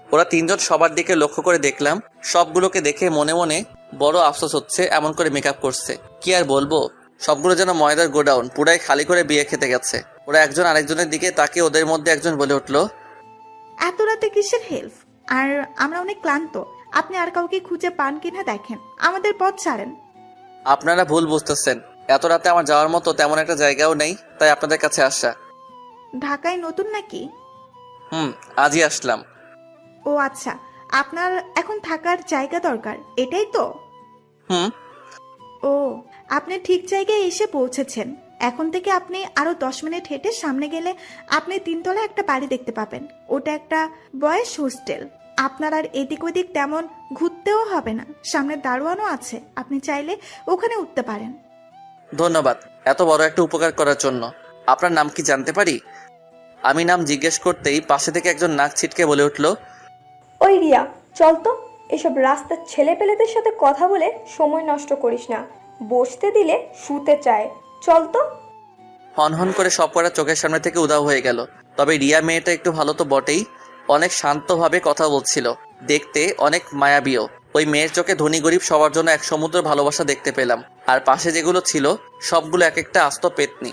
ওরা তিনজন সবার দিকে লক্ষ্য করে দেখলাম, সবগুলোকে দেখে মনে মনে বড় আফসোস হচ্ছে। এমন করে মেকআপ করছে, কি আর বলবো। সবগুলো যেন ময়দার গোডাউন, পুরাই খালি করে বিয়ে খেতে গেছে। ওরা একজন আরেকজনের দিকে তাকে ওদের মধ্যে একজন বলে উঠল, এত রাতে কিসের হেল্প? আর আমরা অনেক ক্লান্ত। আপনি আর কাউকে খুঁজে পান কিনা দেখেন, আমাদের পথ ছাড়েন। আপনারা ভুল বুঝতেছেন। এত রাতে আমার যাওয়ার মতো তেমন একটা জায়গাও নেই, তাই আপনাদের কাছে আসা। ঢাকায় নতুন নাকি? আজই আসলাম। ও আচ্ছা, আপনার এখন থাকার জায়গা দরকার, এটাই তো? ও, আপনি ঠিক জায়গায় এসে পৌঁছেছেন। এখন থেকে আপনি আরো 10 মিনিট হেঁটে সামনে গেলে আপনি 3 তলা একটা বাড়ি দেখতে পাবেন। ওটা একটা বয়েজ হোস্টেল। আপনার আর এদিক ওদিক তেমন ঘুরতেও হবে না, সামনে দারোয়ানও আছে, আপনি চাইলে ওখানে উঠতে পারেন। ধন্যবাদ এত বড় একটা উপকার করার জন্য। আপনার নাম কি জানতে পারি? আমি নাম জিজ্ঞেস করতেই পাশে থেকে একজন নাক ছিটকে বলে উঠল, ওই রিয়া, চল তো। এসব রাস্তার ছেলেপেলেদের সাথে কথা বলে সময় নষ্ট করিস না। বসতে দিলে শুতে চায়, চল তো। হনহন করে সব করা চোখের সামনে থেকে উধাও হয়ে গেল। তবে রিয়া মেয়েটা একটু ভালো তো বটেই, অনেক শান্তভাবে কথা বলছিল, দেখতে অনেক মায়াবীও। ওই মেয়ের চোখে ধনী গরিব সবার জন্য এক সমুদ্র ভালোবাসা দেখতে পেলাম। আর পাশে যেগুলো ছিল সবগুলো এক একটা আস্ত পেতনি।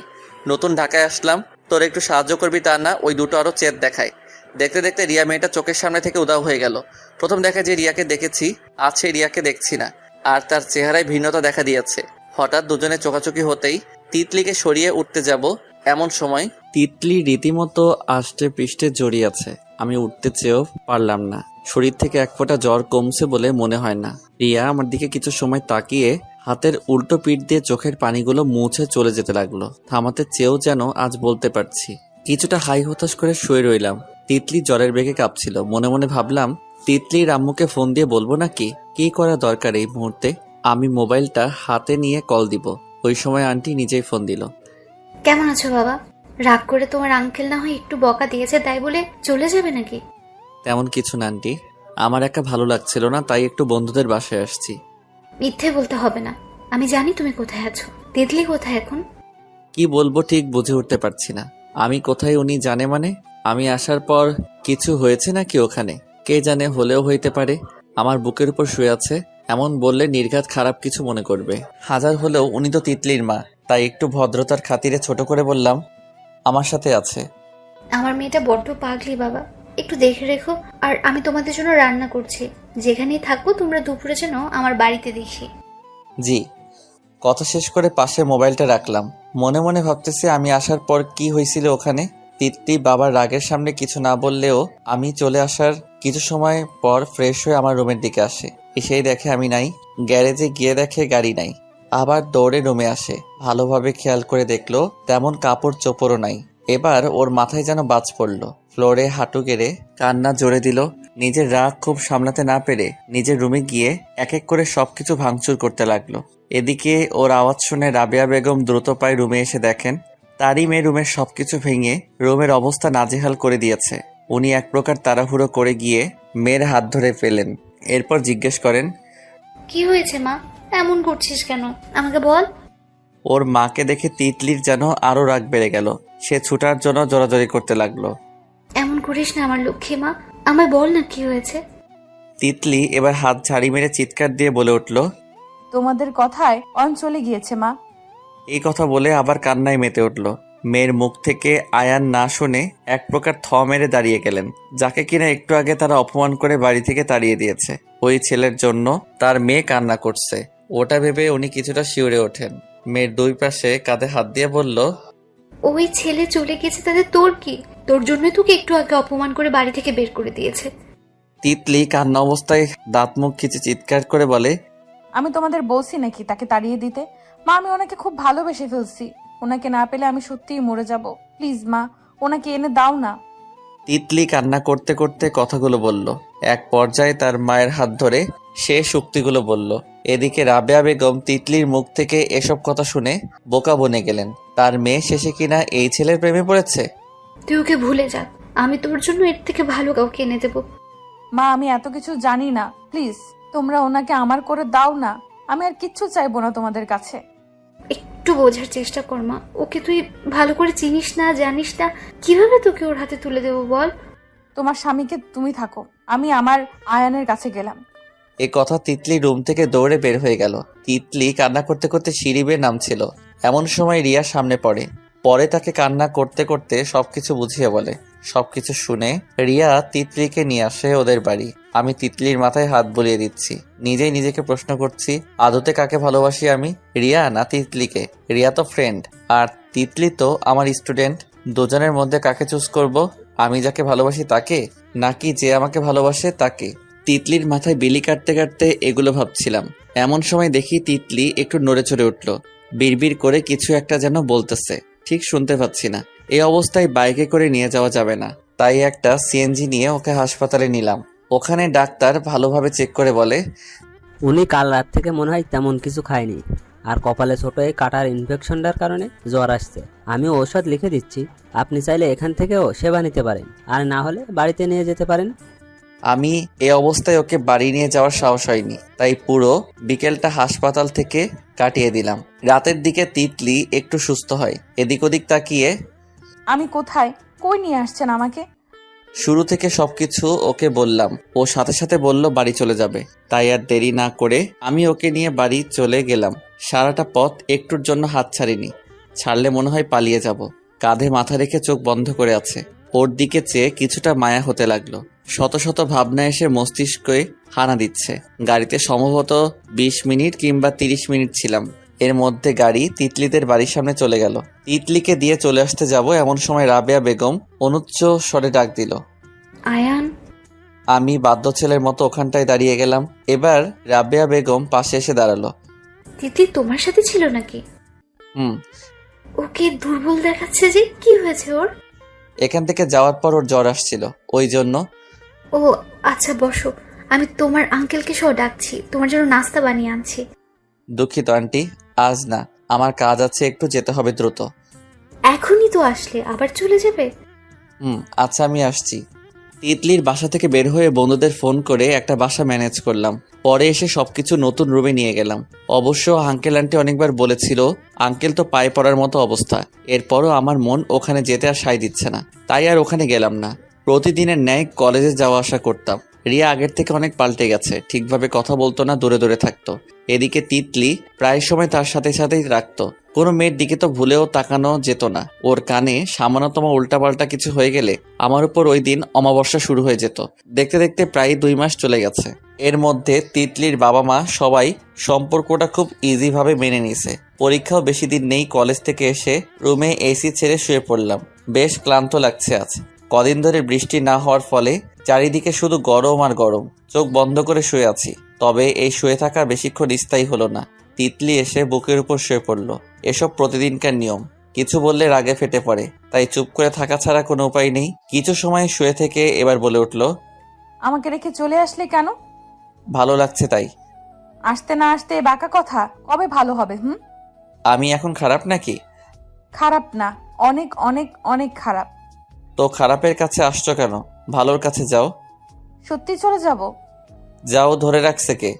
নতুন ঢাকায় আসলাম, তোর একটু সাহায্য করবি তা না, ওই দুটো আরো চেত দেখায়। দেখতে দেখতে রিয়া মেয়েটা চোখের সামনে থেকে উধাও হয়ে গেল। প্রথম দেখা যে রিয়াকে দেখেছি, আজ সেই রিয়াকে দেখছি না, আর তার চেহারায় ভিন্নতা দেখা দিয়েছে। হঠাৎ দুজনে চোখাচোখি হতেই তিতলিকে সরিয়ে উঠতে যাব, এমন সময় তিতলি রীতিমতো আষ্টে পৃষ্ঠে জড়িয়ে আছে। আমি উঠতে চেয়েও পারলাম না। শরীর থেকে এক ফোঁটা জ্বর কমছে বলে মনে হয় না। রিয়া আমার দিকে কিছু সময় তাকিয়ে হাতের উল্টো পিঠ দিয়ে চোখের পানিগুলো মুছে চলে যেতে লাগলো। থামাতে চেয়েও যেন আজ বলতে পারছি। কিছুটা হাই হতাশ করে শুয়ে রইলাম। তিতলি জ্বরের বেগে কাঁপছিল। মনে মনে ভাবলাম তিতলির আম্মুকে ফোন দিয়ে বলবো নাকি, কি করা দরকার এই মুহূর্তে। আমি মোবাইলটা হাতে নিয়ে কল দিব। ওই সময় আন্টি নিজেই ফোন দিল। কেমন আছো বাবা? রাগ করে তোমার আঙ্কেল না হয় একটু বকা দিয়েছে তাই বলে চলে যাবে নাকি? তেমন কিছু না আন্টি, আমার একা ভালো লাগছিল না, তাই একটু বন্ধুদের বাসায় আসছি। মিথ্যে বলতে হবে না, আমি জানি তুমি কোথায় আছো। তিতলি কোথায় এখন? কি বলবো ঠিক বুঝে উঠতে পারছি না। আমি কোথায় উনি জানে মানে? আমি আসার পর কিছু হয়েছে নাকি ওখানে? কে জানে, হলেও হইতে পারে। আমার বুকের উপর শুয়ে আছে, এমন বললে নির্ঘাত খারাপ কিছু মনে করবে। হাজার হলেও উনি তো তিতলির মা, তাই একটু ভদ্রতার খাতিরে ছোট করে বললাম আমার সাথে আছে। আমার মেয়েটা বড্ড পাগলি বাবা, একটু দেখে রেখো। আর আমি তোমাদের জন্য রান্না করছি, যেখানেই থাকবো তোমরা দুপুরে যেন আমার বাড়িতে দেখি। জি। কথা শেষ করে পাশে মোবাইলটা রাখলাম। মনে মনে ভাবতেছি আমি আসার পর কি হয়েছিল ওখানে। তিতলি বাবার রাগের সামনে কিছু না বললেও আমি চলে আসার কিছু সময় পর ফ্রেশ হয়ে আমার রুমের দিকে আসে। এসেই দেখে আমি নাই। গ্যারেজে গিয়ে দেখে গাড়ি নাই। আবার দৌড়ে রুমে আসে। ভালোভাবে খেয়াল করে দেখলো তেমন কাপড় চোপড়ও নাই। এবার ওর মাথায় যেন বাজ পড়লো। ফ্লোরে হাঁটু গেড়ে কান্না জোরে দিল। নিজের রাগ খুব সামলাতে না পেরে নিজের রুমে গিয়ে এক এক করে সবকিছু ভাঙচুর করতে লাগলো। এদিকে ওর আওয়াজ শুনে রাবেয়া বেগম দ্রুত পায়ে রুমে এসে দেখেন তারই মেয়ে রুমের সবকিছু ভেঙে রুমের অবস্থা নাজেহাল করে দিয়েছে। উনি এক প্রকার তাড়াহুড়ো করে গিয়ে মেয়ের হাত ধরে ফেলেন। এরপর জিজ্ঞেস করেন, কি হয়েছে মা, এমন করছিস কেন, আমাকে বল। ওর মাকে দেখে তিতলির যেন আরো রাগ বেড়ে গেল। সে ছুটার জন্য জোরাজোরি করতে লাগলো। এমন করিস না আমার লক্ষ্মী মা, আমায় বল না কি হয়েছে। তিতলি এবার হাত ঝাড়ি মেরে চিৎকার দিয়ে বলে উঠল, তোমাদের কথায় চলে গিয়েছে মা। এই কথা বলে আবার কান্নায় মেতে উঠল। মেয়ের মুখ থেকে আয়ান না শুনে এক প্রকার থ মেরে দাঁড়িয়ে গেলেন, যাকে কিনা একটু আগে তারা অপমান করে বাড়ি থেকে তাড়িয়ে দিয়েছে। ওই ছেলের জন্য তার মেয়ে কান্না করছে, ওটা ভেবে উনি কিছুটা শিউরে ওঠেন। মেয়ের দুই পাশে কাঁধে হাত দিয়ে বলল, ওই ছেলে চলে গেছে তাদের তোর কি? তোর জন্যই তোকে একটু আগে অপমান করে বাড়ি থেকে বের করে দিয়েছে। তিতলি কান্না অবস্থায় দাঁত মুখ খিচে চিৎকার করে বলে, আমি তোমাদের বলছি নাকি তাকে তাড়িয়ে দিতে? মা, আমি ওনাকে খুব ভালোবেসে ফেলছি। ওনাকে না পেলে আমি সত্যিই মরে যাব। প্লিজ মা, ওনাকে এনে দাও না। তিতলি কান্না করতে করতে কথাগুলো বলল। এক পর্যায়ে তার মায়ের হাত ধরে সে শক্তিগুলো বলল। এদিকে রাবেয়া বেগম তিতলির মুখ থেকে এসব কথা শুনে বোকা বনে গেলেন। তার মেয়ে শেষে কিনা এই ছেলের প্রেমে পড়েছে। তুই ওকে ভুলে যা, আমি তোর জন্য এর থেকে ভালো কাউকে এনে দেবো। মা, আমি এত কিছু জানি না। প্লিজ তোমরা ওনাকে আমার করে দাও না। আমি আর কিচ্ছু চাইবো না তোমাদের কাছে। একটু বোঝার চেষ্টা কর মা, ওকে তুই ভালো করে চিনিস না, জানিস না, কিভাবে তোকে ওর হাতে তুলে দেবো বল। তোমার স্বামীকে তুমি থাকো, আমি আমার আয়ানের কাছে গেলাম। এ কথা তিতলি রুম থেকে দৌড়ে বের হয়ে গেল। তিতলি কান্না করতে করতে সিঁড়ি বেয়ে নামছিল। এমন সময় রিয়া সামনে পরে তাকে কান্না করতে করতে সবকিছু বুঝিয়ে বলে। সবকিছু শুনে রিয়া তিতলিকে নিয়ে আসে ওদের বাড়ি। আমি তিতলির মাথায় হাত বুলিয়ে দিচ্ছি। নিজেই নিজেকে প্রশ্ন করছি, আদতে কাকে ভালোবাসি আমি, রিয়া না তিতলিকে? রিয়া তো ফ্রেন্ড, আর তিতলি তো আমার স্টুডেন্ট। দুজনের মধ্যে কাকে চুজ করব? আমি যাকে ভালোবাসি তাকে, নাকি যে আমাকে ভালোবাসে তাকে? তিতলির মাথায় বিলি কাটতে কাটতে এগুলো ভাবছিলাম। এমন সময় দেখি তিতলি একটু নড়ে চড়ে উঠল। বিড়বিড় করে কিছু একটা যেন বলতেছে, ঠিক শুনতে পাচ্ছি না। এই অবস্থায় বাইকে করে নিয়ে যাওয়া যাবে না, তাই একটা সিএনজি নিয়ে ওকে হাসপাতালে নিলাম। ওখানে ডাক্তার ভালোভাবে চেক করে বলে, উনি কাল রাত থেকে মনে হয় তেমন কিছু খায়নি, আর কপালে ছোট এই কাটার ইনফেকশনটার কারণে জ্বর আসছে। আমি ঔষধ লিখে দিচ্ছি, আপনি চাইলে এখান থেকেও সেবা নিতে পারেন, আর না হলে বাড়িতে নিয়ে যেতে পারেন। আমি এ অবস্থায় ওকে বাড়ি নিয়ে যাওয়ার সাহস হয়নি, তাই পুরো বিকেলটা হাসপাতাল থেকে কাটিয়ে দিলাম। রাতের দিকে তিতলি একটু সুস্থ হয়। এদিক ওদিক তাকিয়ে, আমি কোথায়, কই নিয়ে আসছেন আমাকে? শুরু থেকে সবকিছু ওকে বললাম। ও সাথে সাথে বলল বাড়ি চলে যাবে। তাই আর দেরি না করে আমি ওকে নিয়ে বাড়ি চলে গেলাম। সারাটা পথ একটুর জন্য হাত ছাড়িনি, ছাড়লে মনে হয় পালিয়ে যাব। কাঁধে মাথা রেখে চোখ বন্ধ করে আছে। ওর দিকে চেয়ে কিছুটা মায়া হতে লাগলো। শত শত ভাবনা এসে মস্তিষ্কে হানা দিচ্ছে। গাড়িতে সম্ভবত 20 মিনিট কিংবা 30 মিনিট ছিলাম। এর মধ্যে গাড়ি তিতলিদের বাড়ির সামনে চলে গেল। তিতলিকে দিয়ে চলে আসতে যাব এমন সময় রাবেয়া বেগম অনুচ্চ স্বরে ডাক দিল, আয়ান। আমি বাধ্য ছেলের মতো ওখানটায় দাঁড়িয়ে গেলাম। এবার রাবেয়া বেগম পাশে এসে দাঁড়ালো। তিতলি তোমার সাথে ছিল নাকি? হুম। ওকে দুর্বল দেখাচ্ছে যে, কি হয়েছে ওর? এখান থেকে যাওয়ার পর ওর জ্বর আসছিল, ওই জন্য। ও আচ্ছা বসো, আমি তোমার আঙ্কেলকে সহ ডাকছি, তোমার জন্য নাস্তা বানিয়ে আনছি। দুঃখিত আন্টি, আজ না, আমার কাজ আছে, একটু যেতে হবে দ্রুত। এখনই তো আসলে, আবার চলে যাবে? আচ্ছা আমি আসছি। তিতলির বাসা থেকে বের হয়ে বন্ধুদের ফোন করে একটা বাসা ম্যানেজ করলাম। পরে এসে সবকিছু নতুন রুমে নিয়ে গেলাম। অবশ্য আঙ্কেল আন্টি অনেকবার বলেছিল, আঙ্কেল তো পায়ে পড়ার মতো অবস্থা, এরপরও আমার মন ওখানে যেতে আর সায় দিচ্ছে না, তাই আর ওখানে গেলাম না। প্রতিদিনের ন্যায় কলেজে যাওয়া আসা করতাম। রিয়া আগের থেকে অনেক পাল্টে গেছে, ঠিকভাবে কথা বলতো না, দূরে দূরে থাকতো। এদিকে তিতলি প্রায় সময় তার সাথে সাথেই রাখতো। কোনো মেয়ের দিকে তো ভুলেও তাকানো যেত না। ওর কানে সামান্যতম উল্টাপাল্টা কিছু হয়ে গেলে আমার উপর ওই দিন অমাবস্যা শুরু হয়ে যেত। দেখতে দেখতে প্রায় 2 মাস চলে গেছে। এর মধ্যে তিতলির বাবা মা সবাই সম্পর্কটা খুব ইজিভাবে মেনে নিয়েছে। পরীক্ষাও বেশি দিন নেই। কলেজ থেকে এসে রুমে এসি ছেড়ে শুয়ে পড়লাম। বেশ ক্লান্ত লাগছে আজ। কদিন ধরে বৃষ্টি না হওয়ার ফলে চারিদিকে শুধু গরম আর গরম। চোখ বন্ধ করে শুয়ে আছি। তবে এই শুয়ে থাকা বেশিক্ষণ স্থায়ী হলো না। তিতলি এসে বুকের উপর শুয়ে পড়ল। এসব প্রতিদিনকার নিয়ম। কিছু বললে রাগে ফেটে পড়ে, তাই চুপ করে থাকা ছাড়া কোনো উপায় নেই। কিছু সময় শুয়ে থেকে এবার বলে উঠল, আমাকে রেখে চলে আসলে কেন? ভালো লাগছে তাই। আসতে না আসতে বাঁকা কথা, কবে ভালো হবে? আমি এখন খারাপ নাকি? খারাপ না, অনেক অনেক অনেক খারাপ। তো খারাপের কাছে আসছো কেন? ভালোর কাছে যাও। সত্যি চলে যাব? যাও, ধরে রাখছে কে?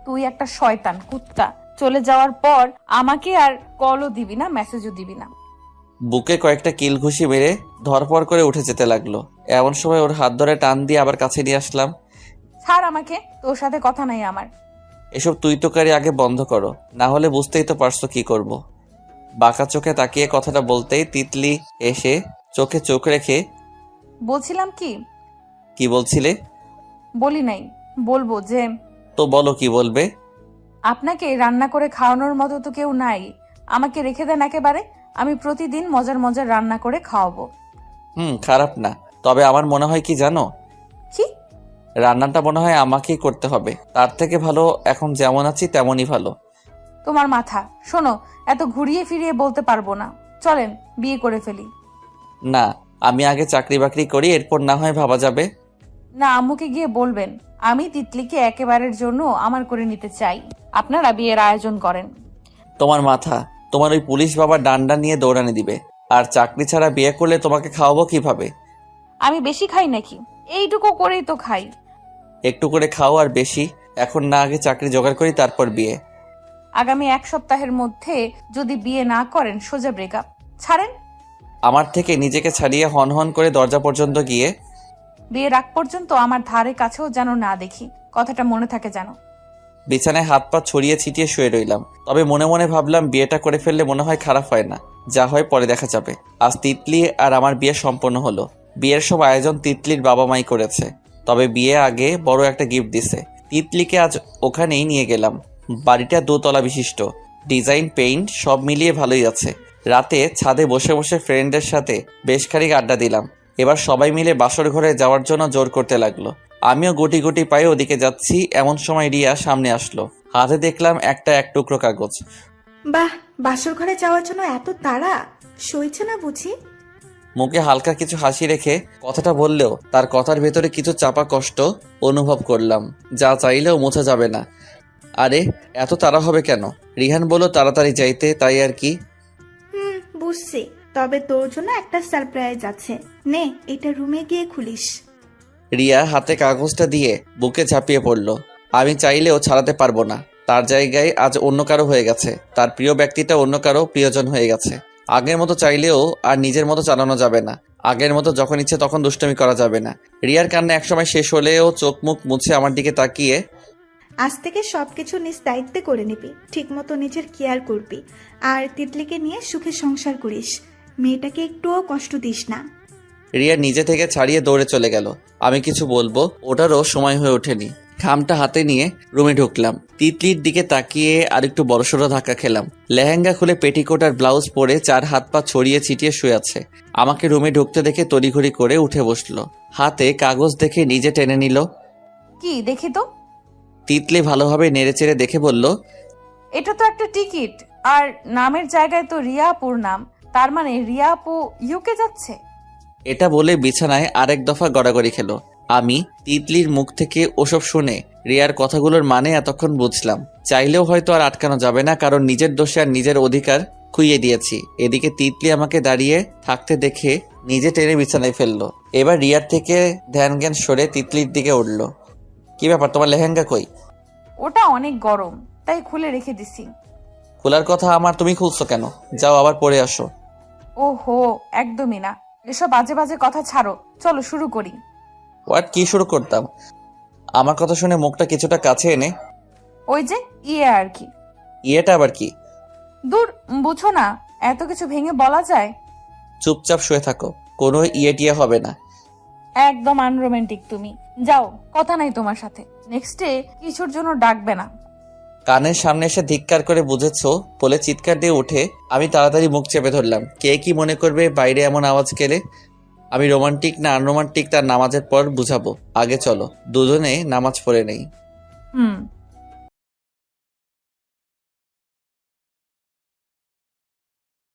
তুই একটা শয়তান কুত্তা। চলে যাওয়ার পর আমাকে আর কলও দিবি না, মেসেজও দিবি না। বুকে কয়েকটা কিল ঘুষি মেরে ধরপড় করে উঠে যেতে লাগলো। এমন সময় ওর হাত ধরে টান দিয়ে আবার কাছে নিয়ে আসলাম। ছাড় আমাকে, তোর সাথে কথা নাই আমার। এসব তুই তোকারি আগে বন্ধ করো, না হলে বুঝতেই তো পারছো কি করব। বাঁকা চোখে তাকিয়ে কথাটা বলতেই তিতলি এসে চোখে চোখ রেখে, বলছিলাম কি বলছিলে? বলি নাই, বলবো যে তো বলো, কি বলবে? আপনাকে রান্না করে খাওয়ানোর মতো তো কেউ নাই। আমাকে রেখে দেন একেবারে, আমি প্রতিদিন মজার মজার রান্না করে খাওয়াবো। খারাপ না, তবে আমার মনে হয় কি জানো, কি? রান্নাটা মনে হয় আমাকেই করতে হবে। তার থেকে ভালো এখন যেমন আছি তেমনই ভালো। তোমার মাথা। শোনো, এত ঘুরিয়ে ফিরিয়ে বলতে পারবো না, চলেন বিয়ে করে ফেলি। না, আমি আগে চাকরি বাকরি করি, এরপর না হয় ভাবা যাবে। না, আম্মুকে গিয়ে বলবেন আমি তিতলিকে একেবারের জন্য আমার করে নিতে চাই, আপনারা বিয়ের আয়োজন করেন। তোমার মাথা। তোমার ওই পুলিশ বাবা ডান্ডা নিয়ে দৌড়ানি দিবে। আর চাকরি ছাড়া বিয়ে করলে তোমাকে খাওয়াবো কিভাবে? আমি বেশি খাই নাকি? এইটুকু করেই তো খাই। একটু করে খাও আর বেশি। এখন না, আগে চাকরি জোগাড় করি, তারপর বিয়ে। আগামী 1 সপ্তাহের মধ্যে যদি বিয়ে না করেন সোজা ব্রেকআপ। ছাড়েন। আমার থেকে নিজেকে ছাড়িয়ে হন হন করে দরজা পর্যন্ত গিয়ে বিয়ের আগ পর্যন্ত আমার ধারে কাছেও যেন না দেখি, কথাটা মনে থাকে যেন। বিছানায় হাত পা ছড়িয়ে ছিটিয়ে শুয়ে রইলাম। তবে মনে মনে ভাবলাম, বিয়েটা করে ফেললে মনে হয় খারাপ হয় না, যা হয় পরে দেখা যাবে। আজ তিতলি আর আমার বিয়ে সম্পন্ন হলো। বিয়ের সব আয়োজন তিতলির বাবা মাই করেছে। তবে বিয়ে আগে বড় একটা গিফট দিছে। তিতলিকে আজ ওখানেই নিয়ে গেলাম। বাড়িটা 2 তলা বিশিষ্ট। ডিজাইন, পেইন্ট সব মিলিয়ে ভালোই আছে। রাতে ছাদে বসে বসে ফ্রেন্ডের সাথে বেশ খানিক আড্ডা দিলাম। এবার সবাই মিলে বাসর ঘরে যাওয়ার জন্য জোর করতে লাগলো। আমিও গুটি গুটি পায়ে ওদিকে যাচ্ছি। এমন সময় রিয়া সামনে আসলো। হাতে দেখলাম এক টুকরো কাগজ। বাহ, বাসর ঘরে যাওয়ার জন্য এত তাড়া, সইছে না বুঝি? মুখে হালকা কিছু হাসি রেখে কথাটা বললেও তার কথার ভেতরে কিছু চাপা কষ্ট অনুভব করলাম, যা চাইলেও মোছা যাবে না। আরে এত তাড়া হবে কেন? রিহান বলল তাড়াতাড়ি যাইতে, তাই আর কি। বুঝছি, তবে তোর জন্য একটা সারপ্রাইজ আছে। নে, এটা রুমে গিয়ে খুলিস। রিয়া হাতে কাগজটা দিয়ে বুকে ঝাঁপিয়ে পড়ল। আমি চাইলেও ছাড়াতে পারবো না। তার জায়গায় আজ অন্য কারো হয়ে গেছে। তার প্রিয় ব্যক্তিটা অন্য কারো প্রিয়জন হয়ে গেছে। আগের মতো চাইলেও আর নিজের মতো চালানো যাবে না। আগের মতো যখন ইচ্ছে তখন দুষ্টুমি করা যাবে না। রিয়ার কান্না একসময় শেষ হলেও চোখ মুখ মুছে আমার দিকে তাকিয়ে, আজ থেকে সবকিছু নিজ দায়িত্বে করে নিবি, ঠিক মতো নিজের কেয়ার করবি, আর তিতলিকে নিয়ে সুখে সংসার করিস। মেয়েটাকে একটুও কষ্ট দিস না। রিয়া নিজে থেকে ছাড়িয়ে দৌড়ে চলে গেল। আমি কিছু বলবো, ওটারও সময় হয়ে ওঠেনি। খামটা হাতে নিয়ে রুমে ঢুকলাম। তিতলির দিকে তাকিয়ে আর একটু বড়সড় ধাক্কা খেলাম। লেহেঙ্গা খুলে পেটিকোট আর ব্লাউজ পরে 4 হাত পা ছড়িয়ে ছিটিয়ে শুয়ে আছে। আমাকে রুমে ঢুকতে দেখে তড়িঘড়ি করে উঠে বসলো। হাতে কাগজ দেখে নিজে টেনে নিল। কি দেখি তো? তিতলি ভালোভাবে নেড়েচেড়ে দেখে বলল, এটা তো একটা টিকিট, আর নামের জায়গায় তো রিয়াপুর নাম। তার মানে রিয়াপু ইউকে যাচ্ছে। এটা বলে বিছানায় আরেক দফা গড়াগড়ি খেলো। আমি তিতলির মুখ থেকে ওসব শুনে রিয়ার কথাগুলোর মানে এতক্ষণ বুঝলাম। চাইলেও হয়তো আর আটকানো যাবে না, কারণ নিজের দোষে আর নিজের অধিকার খুইয়ে দিয়েছি। এদিকে তিতলি আমাকে দাঁড়িয়ে থাকতে দেখে নিজে টেনে বিছানায় ফেললো। এবার রিয়ার থেকে ধ্যান জ্ঞান সরে তিতলির দিকে উঠল। কি ব্যাপার, তোমার লেহেঙ্গা কই? ওটা অনেক গরম, তাই খুলে রেখে দিছি। খোলার কথা আমার, তুমি খুলছো কেন? যাও আবার পরে আসো। ওহো, একদমই না। এসব বাজে বাজে কথা ছাড়ো, চলো শুরু করি। হোয়াট, কি শুরু করতাম? আমার কথা শুনে মুখটা কিছুটা কাছে এনে, ওই যে আর কি। ইয়েটা আবার কি? দূর, বুঝো না, এত কিছু ভেঙে বলা যায়? চুপচাপ শুয়ে থাকো, কোনো ইয়ে হবে না। একদম আনরোমান্টিক তুমি। যাও, কথা নাই তোমার সাথে। নেক্সটে কিছুর জন্য ডাকবে না। কানের সামনে এসে ধিক্কার করে বুঝেছো বলে চিৎকার দিয়ে উঠে আমি তাড়াতাড়ি মুখ চেপে ধরলাম। কে কি মনে করবে বাইরে এমন আওয়াজ কেলে? আমি রোমান্টিক না আনরোমান্টিক তার নামাজের পর বুঝাবো। আগে চলো দুজনে নামাজ পড়ে নেই।